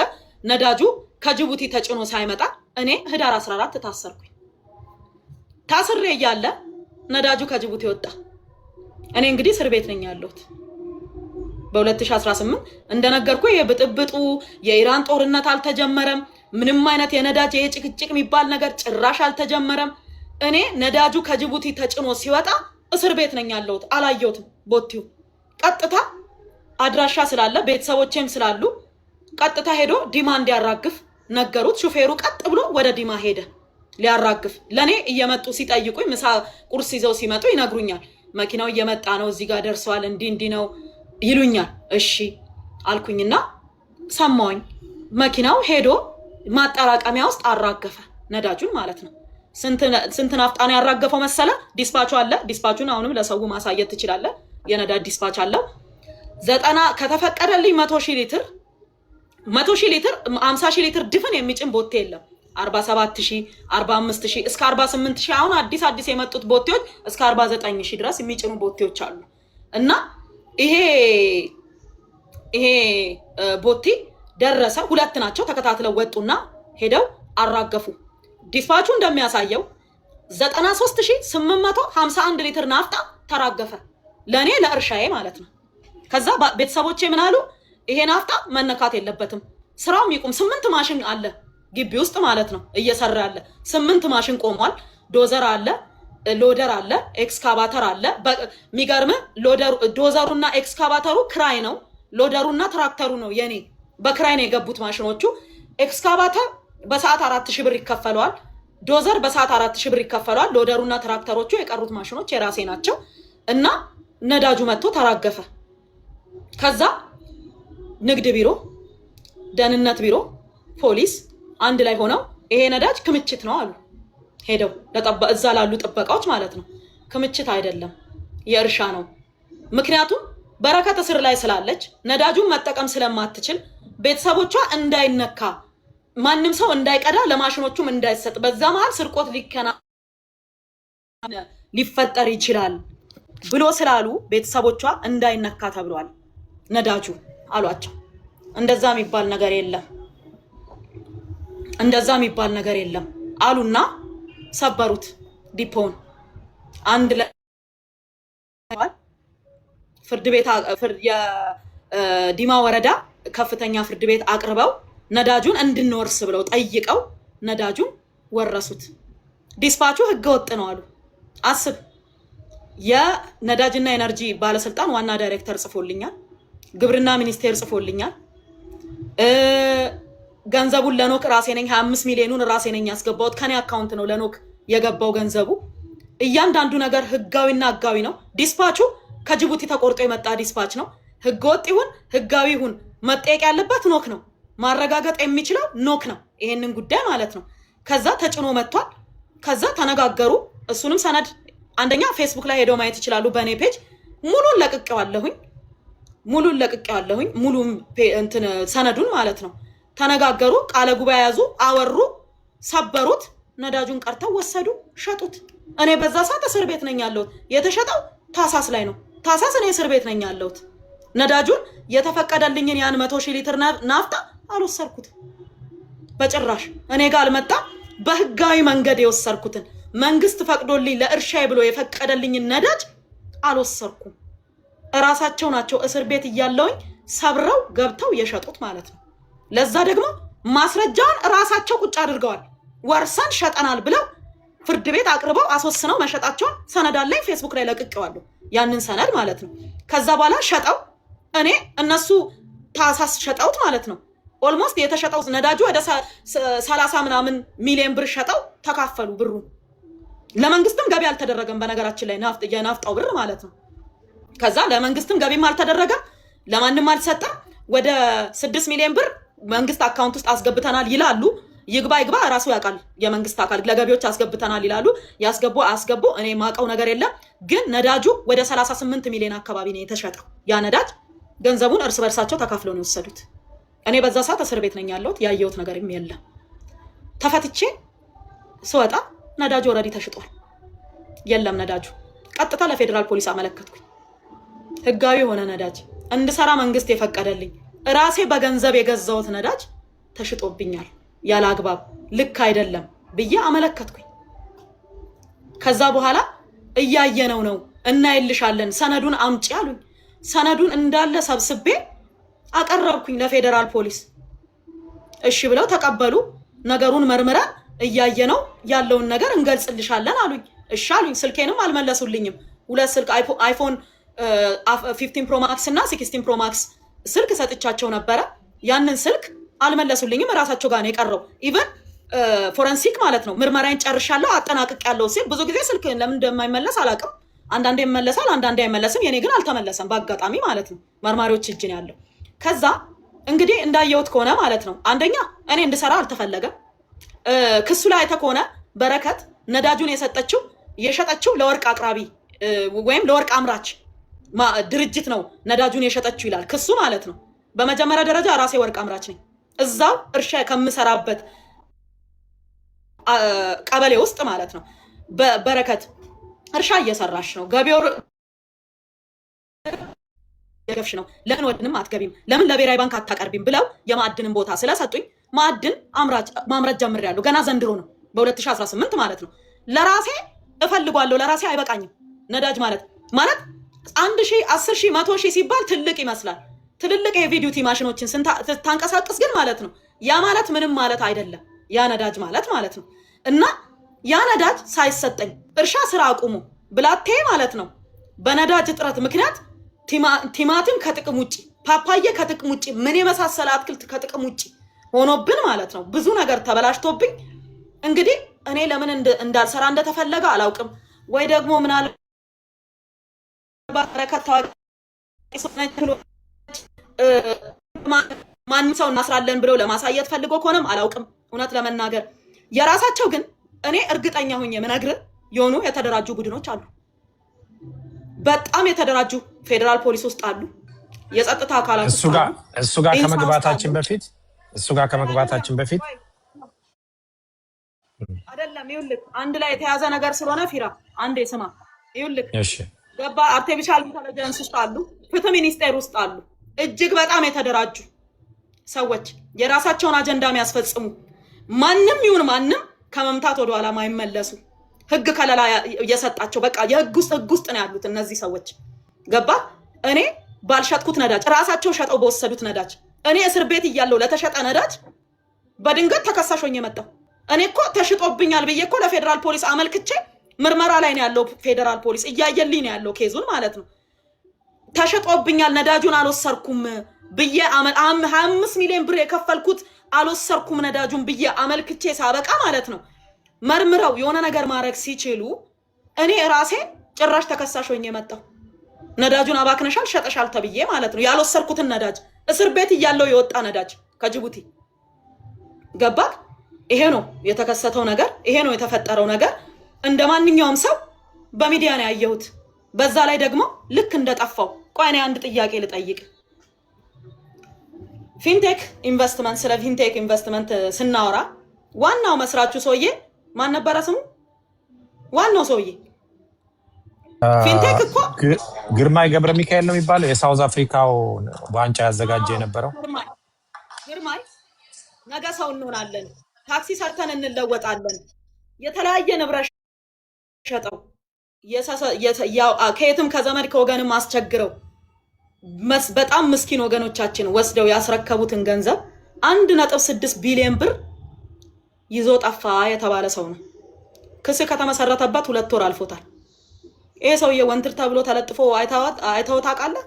ነዳጁ ከጅቡቲ ተጭኖ ሳይመጣ እኔ ህዳር 14 ታሰርኩኝ ታስሬ ያለ ነዳጁ ከጅቡቲ ወጣ እኔ እንግዲህ እስር ቤት ነኝ ያለሁት በ2018 እንደነገርኩ የብጥብጡ የኢራን ጦርነት አልተጀመረም ምንም አይነት የነዳጅ የጭቅጭቅ የሚባል ነገር ጭራሽ አልተጀመረም እኔ ነዳጁ ከጅቡቲ ተጭኖ ሲወጣ እስር ቤት ነኝ ያለሁት አላየሁትም ቦቲው ቀጥታ አድራሻ ስላለ ቤተሰቦቼም ስላሉ ቀጥታ ሄዶ ዲማ እንዲያራግፍ ነገሩት ሹፌሩ ቀጥ ብሎ ወደ ዲማ ሄደ ሊያራግፍ ለኔ እየመጡ ሲጠይቁኝ ምሳ ቁርስ ይዘው ሲመጡ ይነግሩኛል መኪናው እየመጣ ነው እዚህ ጋር ደርሷል እንዲ ነው ይሉኛል እሺ አልኩኝና ሰማውኝ መኪናው ሄዶ ማጣራቀሚያ ውስጥ አራገፈ ነዳጁን ማለት ነው ስንት ናፍጣ ነው ያራገፈው መሰለ ዲስፓቹ አለ ዲስፓቹን አሁንም ለሰው ማሳየት ትችላለህ የነዳጅ ዲስፓች አለው 90 ከተፈቀደልኝ 100 ሊትር 50 ሊትር ድፍን የሚጭን ቦቴ የለም 47000 45000 እስከ 48000 አሁን አዲስ የመጡት ቦቴዎች እስከ 49000 ድረስ የሚጭኑ ቦቴዎች አሉ እና ይሄ ቦቴ ደረሰ ሁለት ናቸው ተከታትለው ወጡና ሄደው አራገፉ ዲስፓቹ እንደሚያሳየው 93851 ሊትር ናፍጣ ተራገፈ ለኔ ለእርሻዬ ማለት ነው ከዛ ቤተሰቦቼ ምን አሉ ይሄ ናፍጣ መነካት የለበትም ስራው ይቁም 8 ማሽን አለ ግቢ ውስጥ ማለት ነው እየሰራ ያለ 8 ማሽን ቆሟል ዶዘር አለ ሎደር አለ ኤክስካቫተር አለ ሚገርም ዶዘሩና ኤክስካቫተሩ ክራይ ነው ሎደሩና ትራክተሩ ነው የኔ በክራይ ነው የገቡት ማሽኖቹ ኤክስካቫተር በሰዓት 4000 ብር ይከፈለዋል ዶዘር በሰዓት 4000 ብር ይከፈለዋል ሎደሩና ትራክተሮቹ የቀሩት ማሽኖች የራሴ ናቸው እና ነዳጁ መጥቶ ተራገፈ ከዛ ንግድ ቢሮ ደህንነት ቢሮ ፖሊስ አንድ ላይ ሆነው ይሄ ነዳጅ ክምችት ነው አሉ ሄደው እዛ ላሉ ጥበቃዎች ማለት ነው ክምችት አይደለም የእርሻ ነው ምክንያቱም በረከት እስር ላይ ስላለች ነዳጁን መጠቀም ስለማትችል ቤተሰቦቿ እንዳይነካ ማንም ሰው እንዳይቀዳ ለማሽኖቹም እንዳይሰጥ በዛ መሃል ስርቆት ሊፈጠር ይችላል ብሎ ስላሉ ቤተሰቦቿ እንዳይነካ ተብሏል ነዳጁ አሏቸው። እንደዛ የሚባል ነገር የለም አሉና ሰበሩት ዲፖን። አንድ ላይ ፍርድ ቤት የዲማ ወረዳ ከፍተኛ ፍርድ ቤት አቅርበው ነዳጁን እንድንወርስ ብለው ጠይቀው ነዳጁን ወረሱት። ዲስፓቹ ህገወጥ ነው አሉ። አስብ፣ የነዳጅና ኤነርጂ ባለስልጣን ዋና ዳይሬክተር ጽፎልኛል፣ ግብርና ሚኒስቴር ጽፎልኛል። ገንዘቡን ለኖክ ራሴ ነኝ 25 ሚሊዮኑን ራሴ ነኝ ያስገባሁት፣ ከኔ አካውንት ነው ለኖክ የገባው ገንዘቡ። እያንዳንዱ ነገር ህጋዊና ህጋዊ ነው። ዲስፓቹ ከጅቡቲ ተቆርጦ የመጣ ዲስፓች ነው። ህገወጥ ይሁን ህጋዊ ይሁን መጠየቅ ያለበት ኖክ ነው። ማረጋገጥ የሚችለው ኖክ ነው ይሄንን ጉዳይ ማለት ነው። ከዛ ተጭኖ መጥቷል። ከዛ ተነጋገሩ። እሱንም ሰነድ አንደኛ ፌስቡክ ላይ ሄደው ማየት ይችላሉ። በኔ ፔጅ ሙሉን ለቅቄዋለሁኝ ሙሉ እንትን ሰነዱን ማለት ነው። ተነጋገሩ፣ ቃለ ጉባኤ ያዙ፣ አወሩ፣ ሰበሩት። ነዳጁን ቀርተው ወሰዱ፣ ሸጡት። እኔ በዛ ሰዓት እስር ቤት ነኝ ያለሁት። የተሸጠው ታሳስ ላይ ነው። ታሳስ እኔ እስር ቤት ነኝ ያለሁት። ነዳጁን የተፈቀደልኝን ያን 100,000 ሊትር ናፍጣ አልወሰርኩት በጭራሽ። እኔ ጋር አልመጣም። በህጋዊ መንገድ የወሰርኩትን መንግስት ፈቅዶልኝ ለእርሻዬ ብሎ የፈቀደልኝን ነዳጅ አልወሰርኩም። እራሳቸው ናቸው እስር ቤት እያለውኝ ሰብረው ገብተው የሸጡት ማለት ነው። ለዛ ደግሞ ማስረጃውን እራሳቸው ቁጭ አድርገዋል። ወርሰን ሸጠናል ብለው ፍርድ ቤት አቅርበው አስወስነው መሸጣቸውን ሰነድ አለኝ፣ ፌስቡክ ላይ ለቅቄዋለሁ ያንን ሰነድ ማለት ነው። ከዛ በኋላ ሸጠው እኔ እነሱ ታሳስ ሸጠውት ማለት ነው። ኦልሞስት የተሸጠው ነዳጁ ወደ 30 ምናምን ሚሊዮን ብር ሸጠው ተካፈሉ ብሩ። ለመንግስትም ገቢ አልተደረገም በነገራችን ላይ የናፍጣው ብር ማለት ነው። ከዛ ለመንግስትም ገቢም አልተደረገም፣ ለማንም አልሰጠም። ወደ 6 ሚሊዮን ብር መንግስት አካውንት ውስጥ አስገብተናል ይላሉ። ይግባ ራሱ ያውቃል የመንግስት አካል። ለገቢዎች አስገብተናል ይላሉ። አስገቡ እኔ ማውቀው ነገር የለም። ግን ነዳጁ ወደ 38 ሚሊዮን አካባቢ ነው የተሸጠው ያ ነዳጅ። ገንዘቡን እርስ በርሳቸው ተካፍለው ነው የወሰዱት። እኔ በዛ ሰዓት እስር ቤት ነኝ ያለሁት። ያየሁት ነገርም የለም። ተፈትቼ ስወጣ ነዳጁ ኦልሬዲ ተሽጧል። የለም ነዳጁ። ቀጥታ ለፌዴራል ፖሊስ አመለከትኩኝ። ህጋዊ የሆነ ነዳጅ እንድሰራ መንግስት የፈቀደልኝ ራሴ በገንዘብ የገዛሁት ነዳጅ ተሽጦብኛል ያለ አግባብ፣ ልክ አይደለም ብዬ አመለከትኩኝ። ከዛ በኋላ እያየነው ነው እናይልሻለን፣ ሰነዱን አምጪ አሉኝ። ሰነዱን እንዳለ ሰብስቤ አቀረብኩኝ ለፌዴራል ፖሊስ። እሺ ብለው ተቀበሉ። ነገሩን መርምረን እያየነው ያለውን ነገር እንገልጽልሻለን አሉኝ። እሺ አሉኝ። ስልኬንም አልመለሱልኝም። 2 ስልክ አይፎን 15 ፕሮ ማክስ እና 16 ፕሮ ማክስ ስልክ ሰጥቻቸው ነበረ። ያንን ስልክ አልመለሱልኝም። ራሳቸው ጋር ነው የቀረው። ኢቨን ፎረንሲክ ማለት ነው ምርመራዬን ጨርሻለሁ አጠናቅቄያለሁ ሲል ብዙ ጊዜ ስልክ ለምን እንደማይመለስ አላውቅም። አንዳንዴ ይመለሳል፣ አንዳንዴ አይመለስም። የኔ ግን አልተመለሰም በአጋጣሚ ማለት ነው። መርማሪዎች እጅ ነው ያለው። ከዛ እንግዲህ እንዳየሁት ከሆነ ማለት ነው አንደኛ እኔ እንድሰራ አልተፈለገም። ክሱ ላይ አይተህ ከሆነ በረከት ነዳጁን የሸጠችው ለወርቅ አቅራቢ ወይም ለወርቅ አምራች ድርጅት ነው ነዳጁን የሸጠችው ይላል ክሱ ማለት ነው። በመጀመሪያ ደረጃ ራሴ ወርቅ አምራች ነኝ። እዛው እርሻ ከምሰራበት ቀበሌ ውስጥ ማለት ነው። በረከት እርሻ እየሰራሽ ነው፣ ገቢው የገፍሽ ነው፣ ለምን ወድንም አትገቢም፣ ለምን ለብሔራዊ ባንክ አታቀርቢም ብለው የማዕድንን ቦታ ስለሰጡኝ ማዕድን ማምረት ጀምሬያለሁ። ገና ዘንድሮ ነው በ2018 ማለት ነው። ለራሴ እፈልጓለሁ፣ ለራሴ አይበቃኝም። ነዳጅ ማለት 1,000 10,000 100,000 ሲባል ትልቅ ይመስላል። ትልልቅ የሄቪ ዲዩቲ ማሽኖችን ታንቀሳቅስ ግን ማለት ነው ያ ማለት ምንም ማለት አይደለም። ያ ነዳጅ ማለት ነው። እና ያ ነዳጅ ሳይሰጠኝ እርሻ ስራ አቁሙ ብላቴ ማለት ነው በነዳጅ እጥረት ምክንያት ቲማቲም ከጥቅም ውጪ፣ ፓፓዬ ከጥቅም ውጪ፣ ምን የመሳሰለ አትክልት ከጥቅም ውጪ ሆኖብን ማለት ነው ብዙ ነገር ተበላሽቶብኝ እንግዲህ እኔ ለምን እንዳልሰራ እንደተፈለገ አላውቅም። ወይ ደግሞ ምናልባት በረከት ታዋቂ ማንም ሰው እናስራለን ብለው ለማሳየት ፈልጎ ከሆነም አላውቅም። እውነት ለመናገር የራሳቸው ግን እኔ እርግጠኛ ሆኜ የምነግርህ የሆኑ የተደራጁ ቡድኖች አሉ። በጣም የተደራጁ ፌዴራል ፖሊስ ውስጥ አሉ፣ የጸጥታ አካላት እሱ ጋር ከመግባታችን በፊት አይደለም ይኸውልህ አንድ ላይ የተያዘ ነገር ስለሆነ ፊራ አንዴ ስማ ይኸውልህ እሺ ገባ አርቲፊሻል ኢንተለጀንስ ውስጥ አሉ ፍትህ ሚኒስቴር ውስጥ አሉ እጅግ በጣም የተደራጁ ሰዎች የራሳቸውን አጀንዳ የሚያስፈጽሙ ማንም ይሁን ማንም ከመምታት ወደ ኋላ ማይመለሱ ህግ ከለላ የሰጣቸው በቃ የህግ ውስጥ ነው ያሉት እነዚህ ሰዎች ገባ እኔ ባልሸጥኩት ነዳጅ ራሳቸው ሸጠው በወሰዱት ነዳጅ እኔ እስር ቤት እያለሁ ለተሸጠ ነዳጅ በድንገት ተከሳሽ ሆኜ መጣሁ እኔ እኮ ተሽጦብኛል ብዬ እኮ ለፌደራል ፖሊስ አመልክቼ ምርመራ ላይ ነው ያለው ፌደራል ፖሊስ እያየልኝ ነው ያለው ኬዙን ማለት ነው ተሽጦብኛል ነዳጁን አልወሰርኩም ብዬ 25 ሚሊዮን ብር የከፈልኩት አልወሰርኩም ነዳጁን ብዬ አመልክቼ ሳበቃ ማለት ነው መርምረው የሆነ ነገር ማድረግ ሲችሉ እኔ ራሴ ጭራሽ ተከሳሽ ሆኜ መጣሁ ነዳጁን አባክነሻል ሸጠሻል ተብዬ ማለት ነው ያልወሰርኩትን ነዳጅ እስር ቤት እያለሁ የወጣ ነዳጅ ከጅቡቲ ገባክ ይሄ ነው የተከሰተው ነገር ይሄ ነው የተፈጠረው ነገር እንደማንኛውም ሰው በሚዲያ ነው ያየሁት በዛ ላይ ደግሞ ልክ እንደጠፋው ቆይ እኔ አንድ ጥያቄ ልጠይቅ ፊንቴክ ኢንቨስትመንት ስለ ፊንቴክ ኢንቨስትመንት ስናወራ ዋናው መስራቹ ሰውዬ ማን ነበር ስሙ ዋናው ሰውዬ ፊንቴክ እኮ ግርማይ ገብረ ሚካኤል ነው የሚባለው የሳውዝ አፍሪካው ዋንጫ ያዘጋጀ የነበረው ግርማይ ነገ ሰው እንሆናለን ታክሲ ሰርተን እንለወጣለን የተለያየ ንብረት ሸጠው ከየትም ከዘመድ ከወገንም አስቸግረው በጣም ምስኪን ወገኖቻችን ወስደው ያስረከቡትን ገንዘብ 1.6 ቢሊዮን ብር ይዞ ጠፋ የተባለ ሰው ነው ክስ ከተመሰረተበት 2 ወር አልፎታል ይሄ ሰውዬ ወንትር ተብሎ ተለጥፎ አይተው ታውቃለህ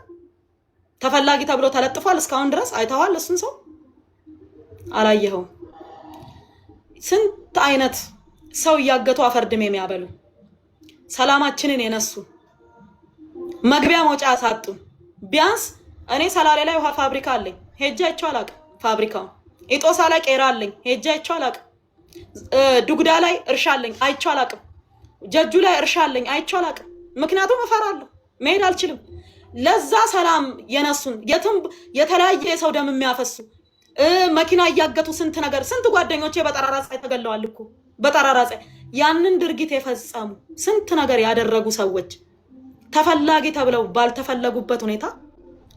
ተፈላጊ ተብሎ ተለጥፏል እስካሁን ድረስ አይተዋል እሱን ሰው አላየኸው ስንት አይነት ሰው ያገቱ አፈርድም የሚያበሉ ሰላማችንን የነሱ መግቢያ መውጫ አሳጡ ቢያንስ እኔ ሰላሌ ላይ ውሃ ፋብሪካ አለኝ ሄጄ አይቼው አላውቅም ፋብሪካው ኢጦሳ ላይ ቄራ አለኝ ሄጄ አይቼው አላውቅም ዱግዳ ላይ እርሻ አለኝ አይቼው አላውቅም ጀጁ ላይ እርሻ አለኝ አይቼው አላውቅም ምክንያቱም እፈራለሁ መሄድ አልችልም ለዛ ሰላም የነሱን የትም የተለያየ ሰው ደም የሚያፈሱ መኪና ያያገቱ ስንት ነገር ስንት ጓደኞቼ በጠራራ ፀሐይ ተገለዋል እኮ በጠራራ ፀሐይ ያንን ድርጊት የፈጸሙ ስንት ነገር ያደረጉ ሰዎች ተፈላጊ ተብለው ባልተፈለጉበት ሁኔታ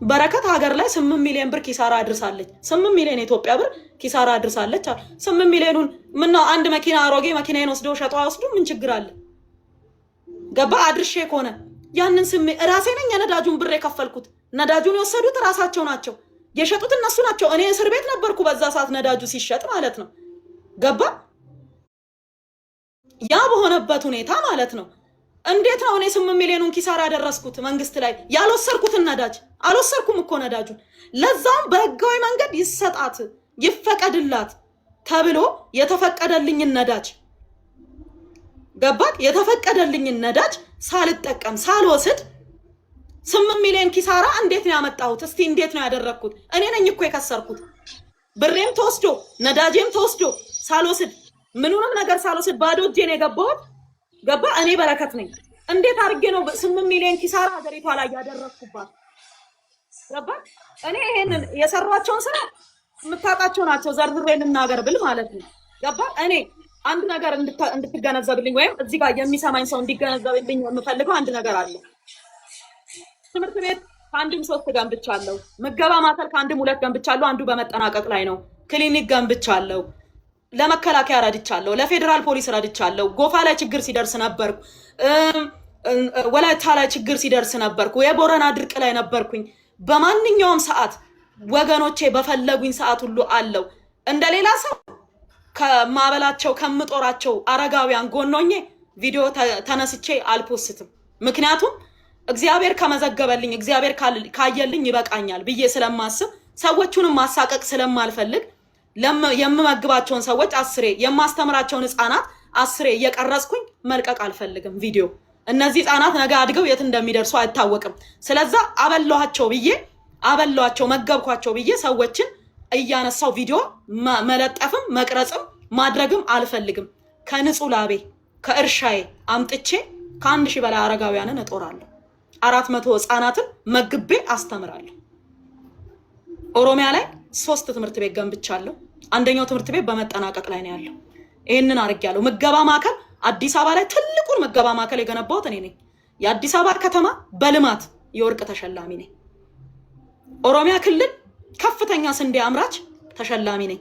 በረከት ሀገር ላይ 8 ሚሊዮን ብር ኪሳራ አድርሳለች 8 ሚሊዮን ኢትዮጵያ ብር ኪሳራ አድርሳለች 8 ሚሊዮኑን ምን ነው አንድ መኪና አሮጌ መኪናዬን ወስደው ሸጠው ወስዱ ምን ችግር አለ ገባ አድርሼ ከሆነ ያንን ስም ራሴ ነኝ የነዳጁን ብር የከፈልኩት ነዳጁን የወሰዱት ራሳቸው ናቸው የሸጡት እነሱ ናቸው እኔ እስር ቤት ነበርኩ በዛ ሰዓት ነዳጁ ሲሸጥ ማለት ነው ገባ ያ በሆነበት ሁኔታ ማለት ነው እንዴት ነው እኔ 8 ሚሊዮኑን ኪሳራ ያደረስኩት መንግስት ላይ ያልወሰርኩትን ነዳጅ አልወሰርኩም እኮ ነዳጁን ለዛም በህጋዊ መንገድ ይሰጣት ይፈቀድላት ተብሎ የተፈቀደልኝን ነዳጅ ገባክ የተፈቀደልኝን ነዳጅ ሳልጠቀም ሳልወስድ 8 ሚሊዮን ኪሳራ እንዴት ነው ያመጣሁት እስቲ እንዴት ነው ያደረኩት እኔ ነኝ እኮ የከሰርኩት ብሬም ተወስዶ ነዳጄም ተወስዶ ሳልወስድ ምኑንም ነገር ሳልወስድ ባዶ እጄን የገባሁት ገባ እኔ በረከት ነኝ እንዴት አድርጌ ነው 8 ሚሊዮን ኪሳራ ሀገሪቷ ላይ ያደረኩባት ገባ እኔ ይሄንን የሰሯቸውን ስራ የምታውቃቸው ናቸው ዘርዝሬን እናገር ብል ማለት ነው ገባ እኔ አንድ ነገር እንድትገነዘብልኝ ወይም እዚህ ጋር የሚሰማኝ ሰው እንዲገነዘብልኝ የምፈልገው አንድ ነገር አለ ትምህርት ቤት ከአንድም 3 ገንብቻለሁ ምገባ ማዕከል ከአንድም 2 ገንብቻለሁ አንዱ በመጠናቀቅ ላይ ነው ክሊኒክ ገንብቻለሁ ለመከላከያ ረድቻለሁ ለፌደራል ፖሊስ ረድቻለሁ ጎፋ ላይ ችግር ሲደርስ ነበርኩ ወላይታ ላይ ችግር ሲደርስ ነበርኩ የቦረና ድርቅ ላይ ነበርኩኝ በማንኛውም ሰዓት ወገኖቼ በፈለጉኝ ሰዓት ሁሉ አለው እንደሌላ ሰው ከማበላቸው ከምጦራቸው አረጋውያን ጎኖኜ ቪዲዮ ተነስቼ አልፖስትም ምክንያቱም እግዚአብሔር ከመዘገበልኝ እግዚአብሔር ካየልኝ ይበቃኛል ብዬ ስለማስብ ሰዎቹንም ማሳቀቅ ስለማልፈልግ የምመግባቸውን ሰዎች አስሬ የማስተምራቸውን ህፃናት አስሬ እየቀረጽኩኝ መልቀቅ አልፈልግም ቪዲዮ እነዚህ ህፃናት ነገ አድገው የት እንደሚደርሱ አይታወቅም ስለዛ አበላቸው መገብኳቸው ብዬ ሰዎችን እያነሳው ቪዲዮ መለጠፍም መቅረጽም ማድረግም አልፈልግም ከንጹህ ላቤ ከእርሻዬ አምጥቼ ከ1000 በላይ አረጋውያንን እጦራለሁ 400 ህፃናትን መግቤ አስተምራለሁ ኦሮሚያ ላይ 3 ትምህርት ቤት ገንብቻለሁ አንደኛው ትምህርት ቤት በመጠናቀቅ ላይ ነው ያለው ይሄንን አድርጌያለሁ። ምገባ ማዕከል አዲስ አበባ ላይ ትልቁን ምገባ ማዕከል የገነባሁት እኔ ነኝ። የአዲስ አበባ ከተማ በልማት የወርቅ ተሸላሚ ነኝ። ኦሮሚያ ክልል ከፍተኛ ስንዴ አምራች ተሸላሚ ነኝ።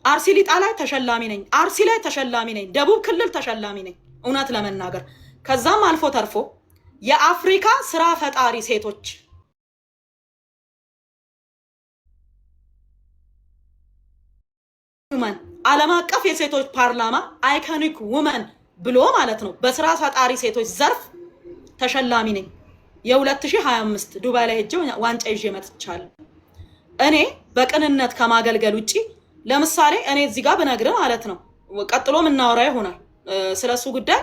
አርሲ ሊጣ ላይ ተሸላሚ ነኝ። አርሲ ላይ ተሸላሚ ነኝ። ደቡብ ክልል ተሸላሚ ነኝ። እውነት ለመናገር ከዛም አልፎ ተርፎ የአፍሪካ ስራ ፈጣሪ ሴቶች ውመን ዓለም አቀፍ የሴቶች ፓርላማ አይኮኒክ ውመን ብሎ ማለት ነው በስራ ፈጣሪ ሴቶች ዘርፍ ተሸላሚ ነኝ። የ2025 ዱባይ ላይ ሄጄ ዋንጫ ይዤ መጥቻለሁ። እኔ በቅንነት ከማገልገል ውጪ ለምሳሌ እኔ እዚህ ጋር ብነግር ማለት ነው ቀጥሎ ምናወራ ይሆናል ስለሱ ጉዳይ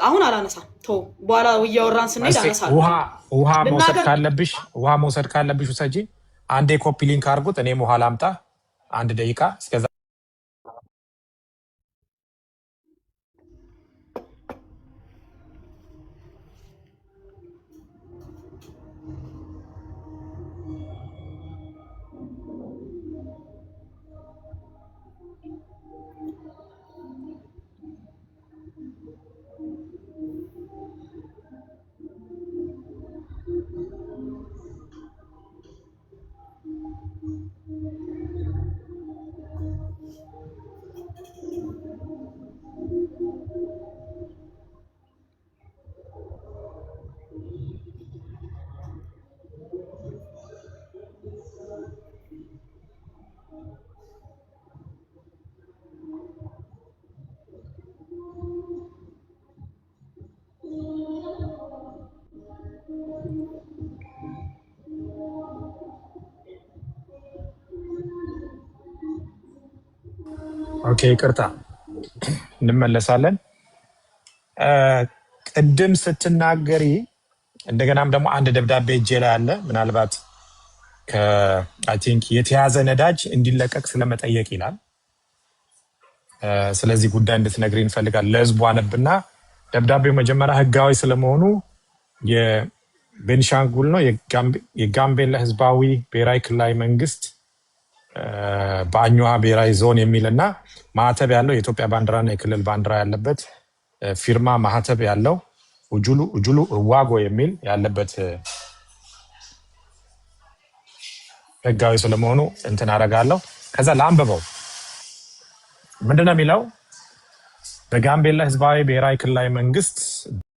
አሁን አላነሳም። በኋላ እያወራን ስንሄድ አነሳለሁ። ውሃ መውሰድ ካለብሽ ውሰጂ። አንዴ ኮፒ ሊንክ አድርጉት። እኔም ውሃ ላምጣ 1 ደቂቃ እስከዛ ኦኬ ይቅርታ እንመለሳለን። ቅድም ስትናገሪ እንደገናም ደግሞ አንድ ደብዳቤ እጄ ላይ አለ። ምናልባት አይ ቲንክ የተያዘ ነዳጅ እንዲለቀቅ ስለመጠየቅ ይላል። ስለዚህ ጉዳይ እንድትነግሪ እንፈልጋለን። ለህዝቡ አነብና ደብዳቤው መጀመሪያ ህጋዊ ስለመሆኑ የቤኒሻንጉል ነው የጋምቤላ ህዝባዊ ብሔራዊ ክልላዊ መንግስት በአኝዋ ብሔራዊ ዞን የሚልና ማህተብ ያለው የኢትዮጵያ ባንዲራና የክልል ባንዲራ ያለበት ፊርማ ማህተብ ያለው ኡጁሉ ዋጎ የሚል ያለበት ህጋዊ ስለመሆኑ እንትን አደርጋለሁ። ከዛ ላንብበው። ምንድነው የሚለው? በጋምቤላ ህዝባዊ ብሔራዊ ክልላዊ መንግስት